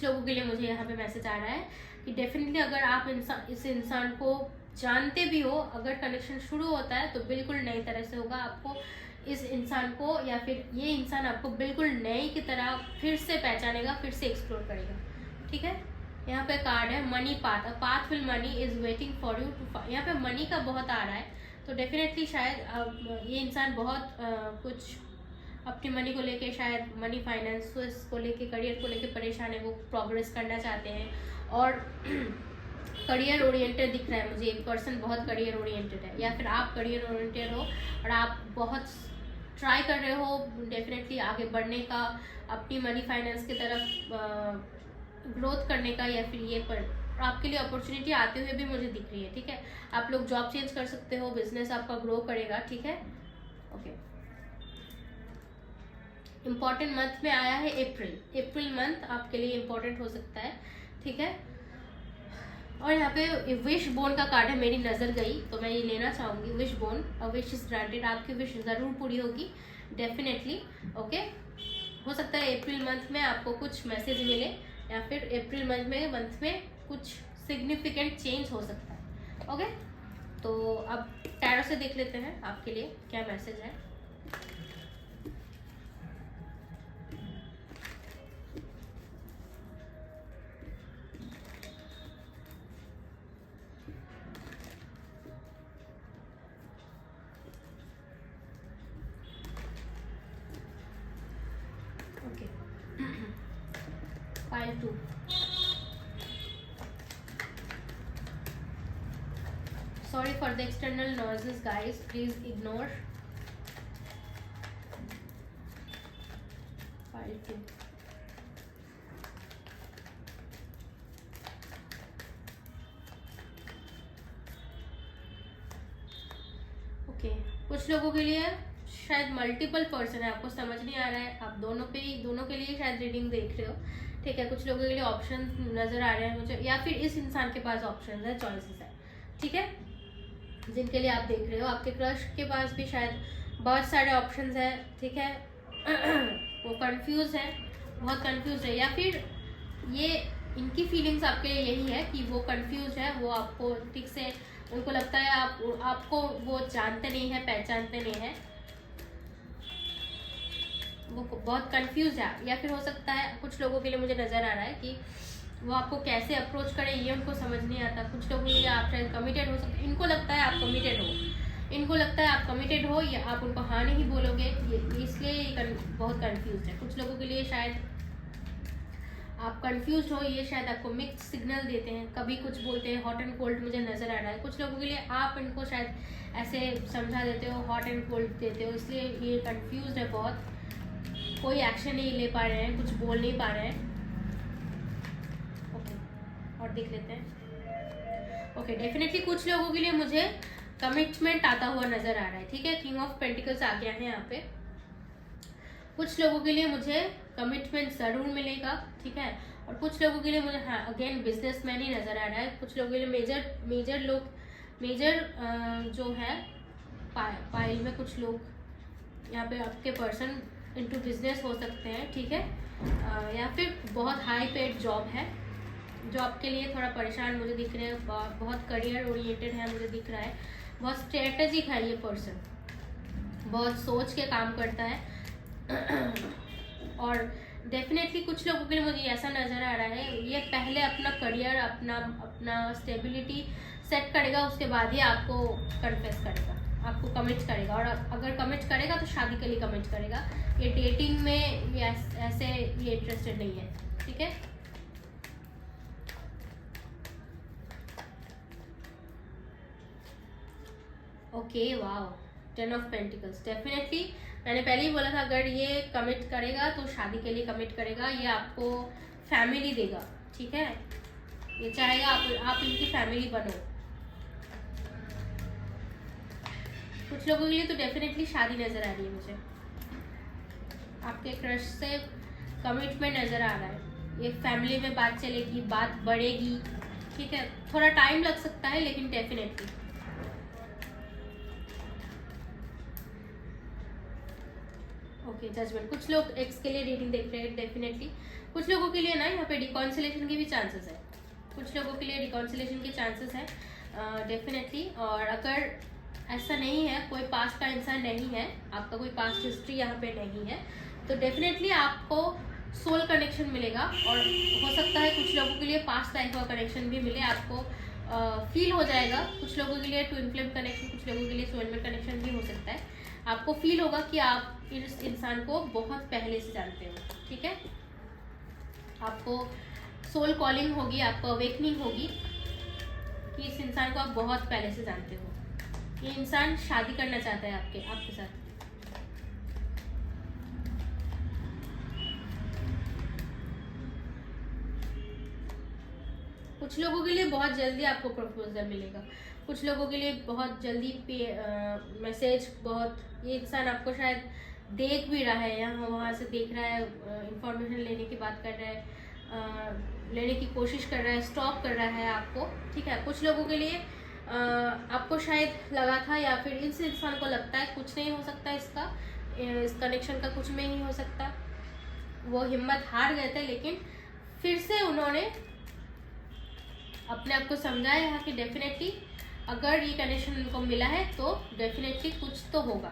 लोगों के लिए मुझे यहाँ पे मैसेज आ रहा है कि डेफिनेटली अगर आप इस इंसान को जानते भी हो, अगर कनेक्शन शुरू होता है तो बिल्कुल नई तरह से होगा। आपको इस इंसान को या फिर ये इंसान आपको बिल्कुल नई की तरह फिर से पहचानेगा, फिर से एक्सप्लोर करेगा, ठीक है। यहाँ पे कार्ड है money path, a path will money is waiting for you too. यहाँ पे मनी का बहुत आ रहा है, तो डेफिनेटली शायद ये इंसान बहुत कुछ अपनी मनी को लेके, शायद मनी फाइनेंस को लेके, करियर को लेके परेशान है, वो प्रोग्रेस करना चाहते हैं और करियर ओरिएंटेड दिख रहा है मुझे। एक पर्सन बहुत करियर ओरिएंटेड है, या फिर आप करियर ओरिएंटेड हो और आप बहुत ट्राई कर रहे हो डेफिनेटली आगे बढ़ने का, अपनी मनी फाइनेंस की तरफ ग्रोथ करने का, या फिर ये पर आपके लिए अपॉर्चुनिटी आते हुए भी मुझे दिख रही है, ठीक है। आप लोग जॉब चेंज कर सकते हो, बिजनेस आपका ग्रो करेगा, ठीक है। ओके, इम्पॉर्टेंट मंथ में आया है अप्रैल मंथ आपके लिए इम्पोर्टेंट हो सकता है, ठीक है। और यहाँ पे विश बोन का कार्ड है, मेरी नज़र गई तो मैं ये लेना चाहूँगी। Wish bone, a wish is granted, आपकी विश ज़रूर पूरी होगी डेफिनेटली, ओके। हो सकता है अप्रैल मंथ में आपको कुछ मैसेज मिले, या फिर अप्रैल मंथ में कुछ सिग्निफिकेंट चेंज हो सकता है, ओके। तो अब टैरो से देख लेते हैं आपके लिए क्या मैसेज है। Okay, pile 2, sorry for the external noises guys, please ignore. Pile 2, okay. कुछ लोगों के लिए शायद मल्टीपल पर्सन है, आपको समझ नहीं आ रहा है, आप दोनों के लिए शायद रीडिंग देख रहे हो, ठीक है। कुछ लोगों के लिए ऑप्शन नजर आ रहे हैं मुझे, या फिर इस इंसान के पास ऑप्शन है, चॉइसेस है, ठीक है, जिनके लिए आप देख रहे हो। आपके क्रश के पास भी शायद बहुत सारे ऑप्शंस है, ठीक है। वो कंफ्यूज है, बहुत कंफ्यूज है, या फिर ये इनकी फीलिंग्स आपके लिए यही है कि वो कंफ्यूज है, वो आपको ठीक से, उनको लगता है आपको वो जानते नहीं है, पहचानते नहीं है, वो बहुत कंफ्यूज है। या फिर हो सकता है कुछ लोगों के लिए मुझे नज़र आ रहा है कि वो आपको कैसे अप्रोच करें ये उनको समझ नहीं आता। कुछ लोगों के लिए आप शायद कमिटेड हो सकते, इनको लगता है आप कमिटेड हो, या आप उनको हाँ नहीं बोलोगे, इसलिए ये बहुत कंफ्यूज है। कुछ लोगों के लिए शायद आप कंफ्यूज हो, ये शायद आपको मिक्स सिग्नल देते हैं, कभी कुछ बोलते हैं, हॉट एंड कोल्ड मुझे नज़र आ रहा है। कुछ लोगों के लिए आप इनको शायद ऐसे समझा देते हो, हॉट एंड कोल्ड देते हो, इसलिए ये कंफ्यूज है बहुत, कोई एक्शन नहीं ले पा रहे हैं, कुछ बोल नहीं पा रहे हैं। ओके, और देख लेते हैं। ओके, डेफिनेटली कुछ लोगों के लिए मुझे कमिटमेंट आता हुआ नजर आ रहा है, ठीक है। किंग ऑफ पेंटिकल्स आ गया है यहाँ पे। कुछ लोगों के लिए मुझे कमिटमेंट ज़रूर मिलेगा, ठीक है। और कुछ लोगों के लिए मुझे हाँ अगेन बिजनेसमैन ही नज़र आ रहा है। कुछ लोगों के लिए मेजर जो है पाइल में कुछ लोग यहाँ पे आपके पर्सन इनटू बिजनेस हो सकते हैं, ठीक है। या फिर बहुत हाई पेड जॉब है जो आपके लिए थोड़ा परेशान मुझे दिख रहे हैं, बहुत करियर ओरिएंटेड है मुझे दिख रहा है, बहुत स्ट्रेटेजिक है ये पर्सन, बहुत सोच के काम करता है, और डेफिनेटली कुछ लोगों के लिए मुझे ऐसा नज़र आ रहा है, ये पहले अपना करियर, अपना स्टेबिलिटी सेट करेगा, उसके बाद ही आपको कन्फेस करेगा, आपको कमिट करेगा। और अगर कमिट करेगा तो शादी के लिए कमिट करेगा। ये डेटिंग में ये ऐसे ये इंटरेस्टेड नहीं है, ठीक है। Okay, wow, 10 of pentacles. Definitely मैंने पहले ही बोला था, अगर ये कमिट करेगा तो शादी के लिए कमिट करेगा, ये आपको फैमिली देगा, ठीक है। ये चाहेगा आप इनकी फैमिली बनो। कुछ लोगों के लिए तो डेफिनेटली शादी नज़र आ रही है मुझे, आपके क्रश से कमिटमेंट नज़र आ रहा है। ये फैमिली में बात चलेगी, बात बढ़ेगी, ठीक है। थोड़ा टाइम लग सकता है लेकिन डेफिनेटली। Okay, judgement. कुछ लोग एक्स के लिए रीडिंग देख रहे हैं, डेफिनेटली। कुछ लोगों के लिए ना यहाँ पे रिकॉन्सिलेशन के भी चांसेस है, कुछ लोगों के लिए रिकॉन्सिलेशन के चांसेस है डेफिनेटली। और अगर ऐसा नहीं है, कोई पास्ट का इंसान नहीं है, आपका कोई पास्ट हिस्ट्री यहाँ पे नहीं है, तो डेफिनेटली आपको सोल कनेक्शन मिलेगा। और हो सकता है कुछ लोगों के लिए पास्ट लाइफ का कनेक्शन भी मिले, आपको फील हो जाएगा। कुछ लोगों के लिए ट्विन फ्लेम कनेक्शन, कुछ लोगों के लिए सोलमेट कनेक्शन भी हो सकता है। आपको फील होगा कि आप इस इंसान को बहुत पहले से जानते हो, ठीक है। आपको सोल कॉलिंग होगी, आपको अवेकनिंग होगी कि इस इंसान को आप बहुत पहले से जानते हो। ये इंसान शादी करना चाहता है आपके साथ। कुछ लोगों के लिए बहुत जल्दी आपको प्रपोजल मिलेगा, कुछ लोगों के लिए बहुत जल्दी मैसेज, बहुत, ये इंसान आपको शायद देख भी रहा है, यहाँ वहाँ से देख रहा है, इंफॉर्मेशन लेने की बात कर रहा है, लेने की कोशिश कर रहा है, स्टॉप कर रहा है आपको, ठीक है। कुछ लोगों के लिए आपको शायद लगा था, या फिर इस इंसान को लगता है कुछ नहीं हो सकता इसका, इस कनेक्शन का कुछ नहीं हो सकता, वो हिम्मत हार गए थे, लेकिन फिर से उन्होंने अपने आप को समझाया है कि डेफिनेटली अगर ये कनेक्शन उनको मिला है तो डेफिनेटली कुछ तो होगा।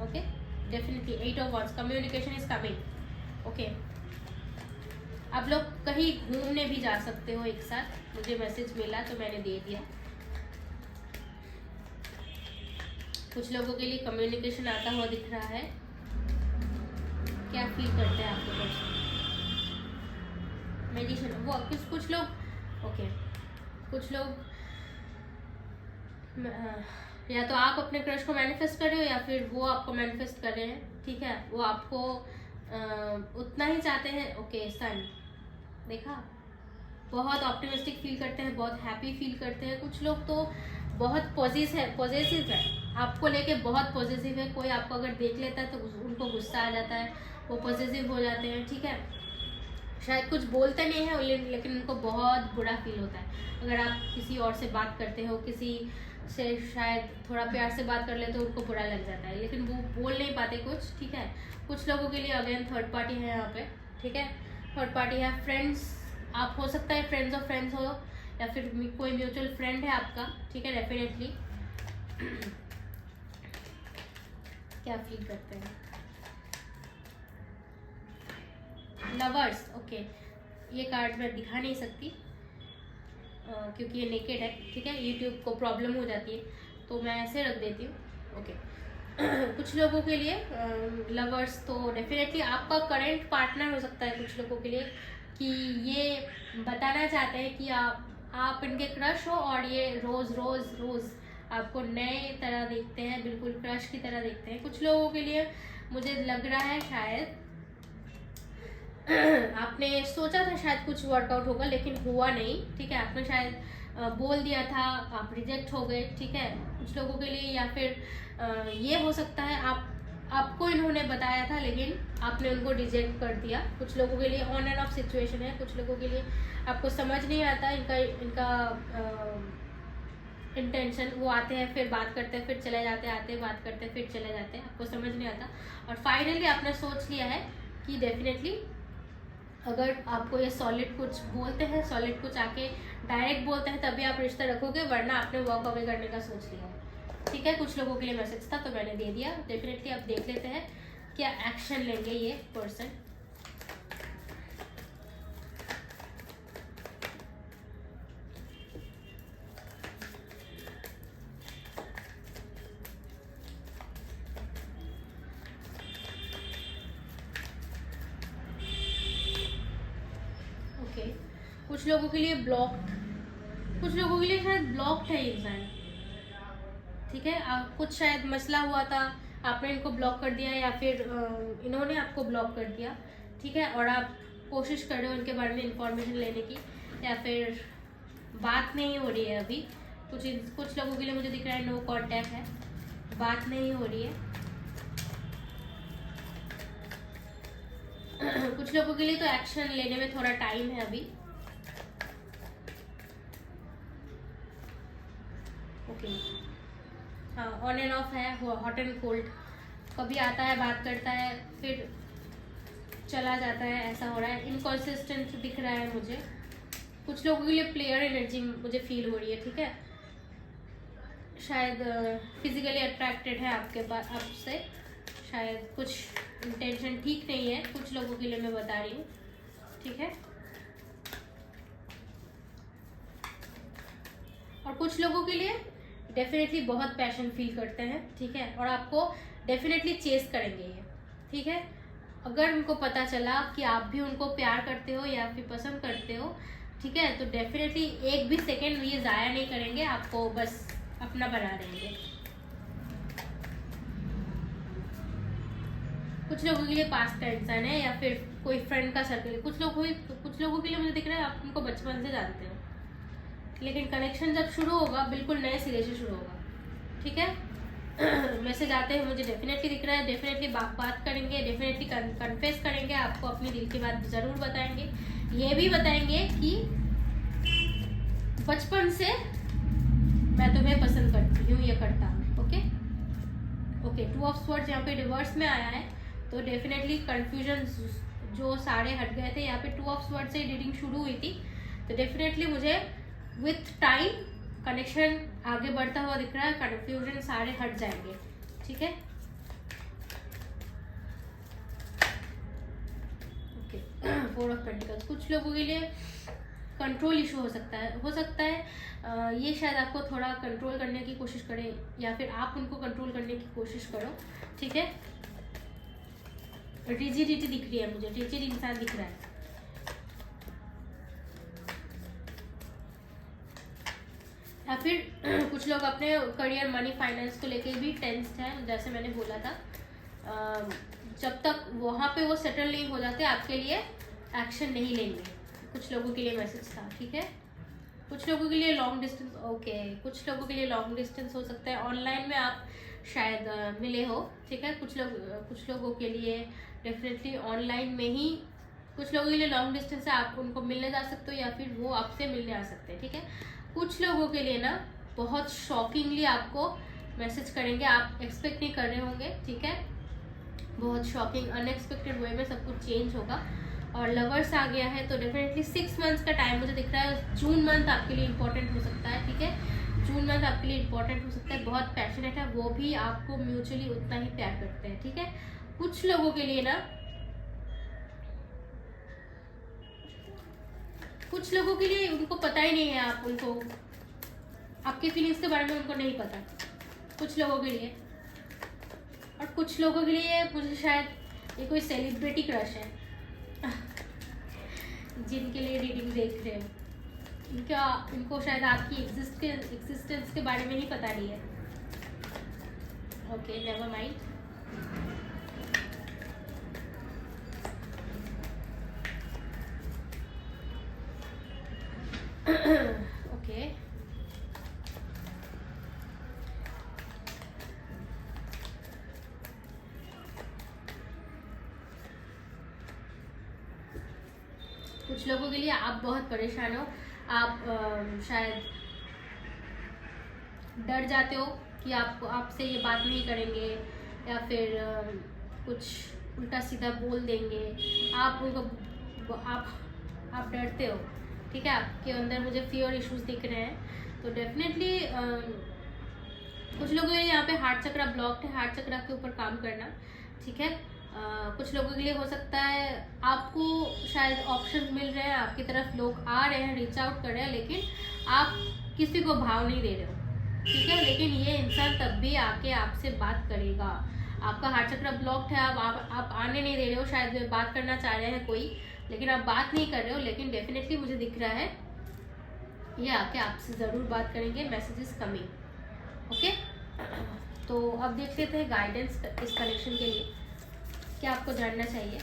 Okay, definitely 8 of wands, communication is coming. Okay, आप लोग कहीं घूमने भी जा सकते हो एक साथ, मुझे मैसेज मिला तो मैंने दे दिया। कुछ लोगों के लिए कम्युनिकेशन आता हुआ दिख रहा है। क्या फील करते हैं आपके पर्सन? मेडिटेशन, वो कुछ लोग, ओके, कुछ लोग या तो आप अपने क्रश को मैनिफेस्ट कर रहे हो या फिर वो आपको मैनिफेस्ट कर रहे हैं, ठीक है। वो आपको उतना ही चाहते हैं। ओके, सन, देखा, बहुत ऑप्टिमिस्टिक फील करते हैं, बहुत हैप्पी फील करते हैं। कुछ लोग तो बहुत पॉजिटिव है, आपको लेके बहुत पॉजिटिव है। कोई आपको अगर देख लेता है तो उनको गुस्सा आ जाता है, वो पॉजिटिव हो जाते हैं, ठीक है। शायद कुछ बोलते नहीं है लेकिन उनको बहुत बुरा फील होता है। अगर आप किसी और से बात करते हो, किसी से शायद थोड़ा प्यार से बात कर ले तो उनको बुरा लग जाता है, लेकिन वो बोल नहीं पाते कुछ, ठीक है। कुछ लोगों के लिए अगेन थर्ड पार्टी है यहाँ पे, ठीक है। थर्ड पार्टी है, फ्रेंड्स, आप हो सकता है फ्रेंड्स ऑफ फ्रेंड्स हो, या फिर कोई म्यूचुअल फ्रेंड है आपका, ठीक है। डेफिनेटली क्या फील करते हैं लवर्स? ओके, ये कार्ड मैं दिखा नहीं सकती क्योंकि ये नेकेड है, ठीक है। यूट्यूब को प्रॉब्लम हो जाती है तो मैं ऐसे रख देती हूँ। ओके, कुछ लोगों के लिए लवर्स तो डेफिनेटली आपका करंट पार्टनर हो सकता है। कुछ लोगों के लिए कि ये बताना चाहते हैं कि आप इनके क्रश हो, और ये रोज़ रोज़ रोज़ आपको नए तरह देखते हैं, बिल्कुल क्रश की तरह देखते हैं। कुछ लोगों के लिए मुझे लग रहा है शायद आपने सोचा था शायद कुछ वर्कआउट होगा लेकिन हुआ नहीं, ठीक है। आपने शायद बोल दिया था, आप रिजेक्ट हो गए, ठीक है। कुछ लोगों के लिए, या फिर ये हो सकता है आपको इन्होंने बताया था लेकिन आपने उनको रिजेक्ट कर दिया। कुछ लोगों के लिए ऑन एंड ऑफ सिचुएशन है। कुछ लोगों के लिए आपको समझ नहीं आता इनका इंटेंशन। वो आते हैं, फिर बात करते हैं, फिर चले जाते हैं, आते हैं, बात करते हैं, फिर चले जाते हैं, आपको समझ नहीं आता। और फाइनली आपने सोच लिया है कि डेफिनेटली अगर आपको ये सॉलिड कुछ बोलते हैं, सॉलिड कुछ आके डायरेक्ट बोलते हैं, तभी आप रिश्ता रखोगे, वरना आपने वॉक अवे करने का सोच लिया है, ठीक है। कुछ लोगों के लिए मैसेज था तो मैंने दे दिया। डेफिनेटली आप देख लेते हैं क्या एक्शन लेंगे ये पर्सन। ओके, कुछ लोगों के लिए ब्लॉक्ड, कुछ लोगों के लिए शायद ब्लॉक्ड है इंसान, ठीक है। कुछ शायद मसला हुआ था, आपने इनको ब्लॉक कर दिया या फिर इन्होंने आपको ब्लॉक कर दिया, ठीक है। और आप कोशिश कर रहे हो इनके बारे में इंफॉर्मेशन लेने की, या फिर बात नहीं हो रही है अभी। कुछ लोगों के लिए मुझे दिख रहा है नो कांटेक्ट है, बात नहीं हो रही है। कुछ लोगों के लिए तो एक्शन लेने में थोड़ा टाइम है अभी। ओके, हाँ, ऑन एंड ऑफ है, हॉट एंड कोल्ड, कभी आता है बात करता है फिर चला जाता है, ऐसा हो रहा है। इनकॉन्सिस्टेंट दिख रहा है मुझे। कुछ लोगों के लिए प्लेयर एनर्जी मुझे फील हो रही है, ठीक है। शायद फिजिकली अट्रैक्टेड है आपके पास, आपसे शायद कुछ इंटेंशन ठीक नहीं है, कुछ लोगों के लिए मैं बता रही हूँ, ठीक है। और कुछ लोगों के लिए डेफिनेटली बहुत पैशन फील करते हैं, ठीक है। और आपको डेफिनेटली चेस करेंगे ये, ठीक है। अगर उनको पता चला कि आप भी उनको प्यार करते हो या फिर पसंद करते हो, ठीक है, तो डेफिनेटली एक भी सेकेंड ये ज़ाया नहीं करेंगे, आपको बस अपना बना देंगे। कुछ लोगों के लिए पास्ट का इंसान है या फिर कोई फ्रेंड का सर्कल। कुछ लोगों के लिए मुझे दिख रहा है आप उनको बचपन से जानते हो, लेकिन कनेक्शन जब शुरू होगा बिल्कुल नए सिरे से शुरू होगा, ठीक है। मैसेज आते हैं मुझे डेफिनेटली दिख रहा है, डेफिनेटली बात करेंगे, डेफिनेटली कन्फेस करेंगे, आपको अपनी दिल की बात ज़रूर बताएंगे। ये भी बताएंगे कि बचपन से मैं तुम्हें पसंद करती हूँ, ये करता हूँ। ओके, 2 ऑफ स्वॉर्ड्स यहाँ पे रिवर्स में आया है, तो डेफिनेटली कन्फ्यूजन जो सारे हट गए थे। यहाँ पे 2 ऑफ स्वॉर्ड्स से रीडिंग शुरू हुई थी, तो डेफिनेटली मुझे विथ टाइम कनेक्शन आगे बढ़ता हुआ दिख रहा है, कन्फ्यूजन सारे हट जाएंगे, ठीक है। ओके, 4 ऑफ पेंटिकल्स, कुछ लोगों के लिए कंट्रोल इशू हो सकता है। ये शायद आपको थोड़ा कंट्रोल करने की कोशिश करें या फिर आप उनको कंट्रोल करने की कोशिश करो, ठीक है। रिजिडिटी दिख रही है मुझे, रिजिड इंसान दिख रहा है। या फिर कुछ लोग अपने करियर, मनी, फाइनेंस को लेके भी टेंस्ड हैं, जैसे मैंने बोला था। जब तक वहाँ पे वो सेटल नहीं हो जाते आपके लिए एक्शन नहीं लेंगे, कुछ लोगों के लिए मैसेज था, ठीक है। कुछ लोगों के लिए लॉन्ग डिस्टेंस, ओके, कुछ लोगों के लिए लॉन्ग डिस्टेंस हो सकता है। ऑनलाइन में आप शायद मिले हो, ठीक है। कुछ लोगों के लिए डेफिनेटली ऑनलाइन में ही, कुछ लोगों के लिए लॉन्ग डिस्टेंस से आप उनको मिलने जा सकते हो या फिर वो आपसे मिलने आ सकते हैं, ठीक है। कुछ लोगों के लिए ना बहुत शॉकिंगली आपको मैसेज करेंगे, आप एक्सपेक्ट नहीं कर रहे होंगे, ठीक है। बहुत शॉकिंग, अनएक्सपेक्टेड वे में सब कुछ चेंज होगा। और लवर्स आ गया है, तो डेफिनेटली 6 मंथ्स का टाइम मुझे दिख रहा है। जून मंथ आपके लिए इंपॉर्टेंट हो सकता है, ठीक है। जून मंथ आपके लिए इंपॉर्टेंट हो सकता है, बहुत पैशनेट है, वो भी आपको म्यूचुअली उतना ही प्यार करते हैं, ठीक है। कुछ लोगों के लिए ना, कुछ लोगों के लिए उनको पता ही नहीं है, आप उनको, आपके फीलिंग्स के बारे में उनको नहीं पता, कुछ लोगों के लिए। और कुछ लोगों के लिए मुझे शायद ये कोई सेलिब्रिटी क्रश है जिनके लिए रीडिंग देख रहे हो, इनको शायद आपकी एग्जिस्टेंस के बारे में ही पता नहीं है। Okay, never mind. ओके, कुछ लोगों के लिए आप बहुत परेशान हो, आप शायद डर जाते हो कि आपसे ये बात नहीं करेंगे या फिर कुछ उल्टा सीधा बोल देंगे, आप उनको आप डरते हो, ठीक है। आपके अंदर मुझे फियर इश्यूज दिख रहे हैं, तो डेफिनेटली कुछ लोगों के लिए यहाँ पे हार्ट चक्रा ब्लॉक्ड है, हार्ट चक्रा के ऊपर काम करना, ठीक है। कुछ लोगों के लिए हो सकता है आपको शायद ऑप्शन मिल रहे हैं, आपकी तरफ लोग आ रहे हैं, रीच आउट कर रहे हैं, लेकिन आप किसी को भाव नहीं दे रहे हो, ठीक है। लेकिन ये इंसान तब भी आके आपसे बात करेगा। आपका हार्ट चक्र ब्लॉक्ड है, आप आने नहीं दे रहे हो, शायद बात करना चाह रहे हैं कोई, लेकिन आप बात नहीं कर रहे हो। लेकिन डेफिनेटली मुझे दिख रहा है ये आके आपसे ज़रूर बात करेंगे। Messages coming, okay. तो अब देख लेते हैं गाइडेंस इस कनेक्शन के लिए क्या आपको जानना चाहिए।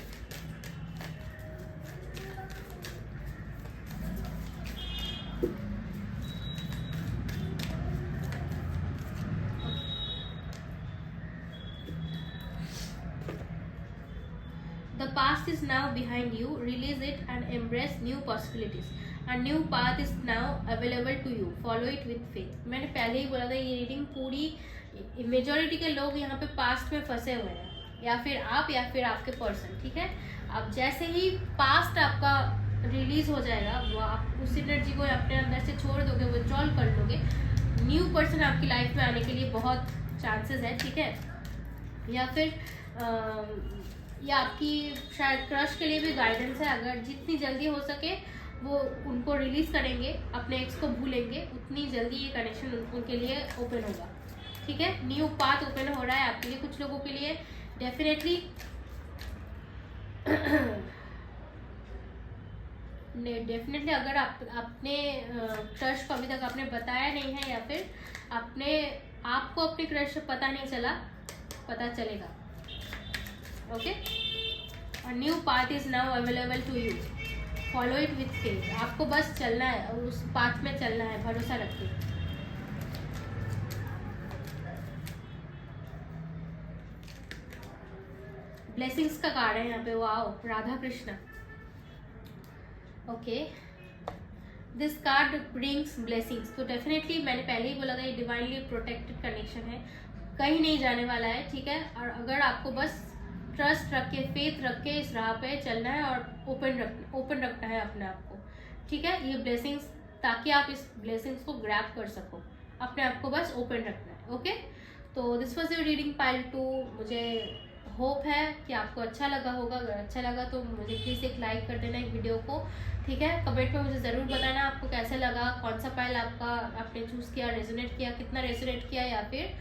The past is now behind you. Release it and embrace new possibilities. A new path is now available to you. Follow it with faith. मैंने पहले ही बोला था ये रीडिंग पूरी मेजॉरिटी के लोग यहाँ पे पास्ट में फंसे हुए हैं, या फिर आप या फिर आपके पर्सन, ठीक है। अब जैसे ही पास्ट आपका रिलीज हो जाएगा, वो आप उस एनर्जी को अपने अंदर से छोड़ दोगे, विथड्रॉल कर लोगे, न्यू पर्सन आपकी लाइफ में आने के लिए बहुत चांसेस है, ठीक है। या फिर या आपकी शायद क्रश के लिए भी गाइडेंस है। अगर जितनी जल्दी हो सके वो उनको रिलीज करेंगे, अपने एक्स को भूलेंगे, उतनी जल्दी ये कनेक्शन उनके लिए ओपन होगा, ठीक है। न्यू पाथ ओपन हो रहा है आपके लिए, कुछ लोगों के लिए डेफिनेटली। डेफिनेटली अगर अपने क्रश को अभी तक आपने बताया नहीं है, या फिर आपको अपने क्रश पता नहीं चला, पता चलेगा, ओके। और new path is now available to you. Follow it with faith. आपको बस चलना है और उस पाथ में चलना है, भरोसा रखिए। ब्लेसिंग्स का कार्ड है यहाँ पे, wow, Radha Krishna, okay. This card brings blessings. तो डेफिनेटली मैंने पहले ही बोला था ये डिवाइनली प्रोटेक्टेड कनेक्शन है, कहीं नहीं जाने वाला है, ठीक है। और अगर आपको बस ट्रस्ट रख के, फेथ रख के इस राह पे चलना है और ओपन रखना है अपने आप को, ठीक है। ये ब्लेसिंग्स, ताकि आप इस ब्लेसिंग्स को ग्रैब कर सको, अपने आप को बस ओपन रखना है, ओके। तो this was your reading pile 2। मुझे होप है कि आपको अच्छा लगा होगा। अगर अच्छा लगा तो मुझे प्लीज़ एक लाइक कर देना एक वीडियो को, ठीक है। कमेंट में मुझे ज़रूर बताना आपको कैसा लगा, कौन सा पाइल आपने चूज़ किया, रेजोनेट किया, कितना रेजोनेट किया, या फिर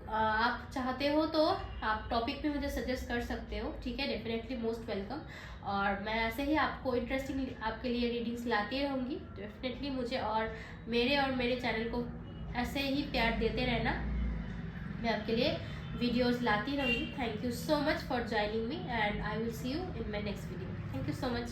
आप चाहते हो तो आप टॉपिक भी मुझे सजेस्ट कर सकते हो, ठीक है। Definitely most welcome. और मैं ऐसे ही आपको इंटरेस्टिंग आपके लिए रीडिंग्स लाती रहूँगी। डेफिनेटली मुझे और मेरे चैनल को ऐसे ही प्यार देते रहना, मैं आपके लिए वीडियोस लाती रहूँगी। Thank you so much for joining me and I will see you in my next video. Thank you so much.